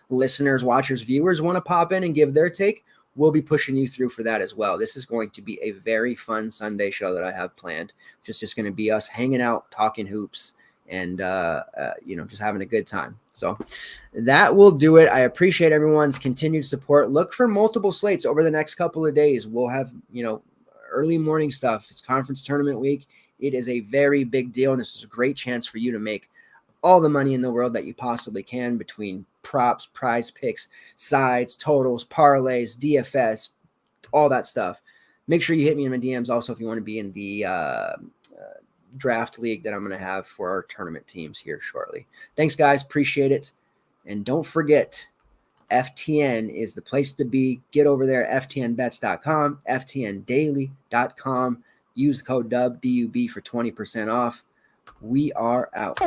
listeners, watchers, viewers want to pop in and give their take, we'll be pushing you through for that as well. This is going to be a very fun Sunday show that I have planned, which is just going to be us hanging out, talking hoops, and just having a good time. So that will do it. I appreciate everyone's continued support. Look for multiple slates over the next couple of days. We'll have early morning stuff. It's conference tournament week. It is a very big deal, and this is a great chance for you to make all the money in the world that you possibly can between props, prize picks, sides, totals, parlays, DFS, all that stuff. Make sure you hit me in my DMs also if you want to be in the draft league that I'm going to have for our tournament teams here shortly. Thanks, guys. Appreciate it. And don't forget, FTN is the place to be. Get over there, ftnbets.com, ftndaily.com. Use the code DUB for 20% off. We are out.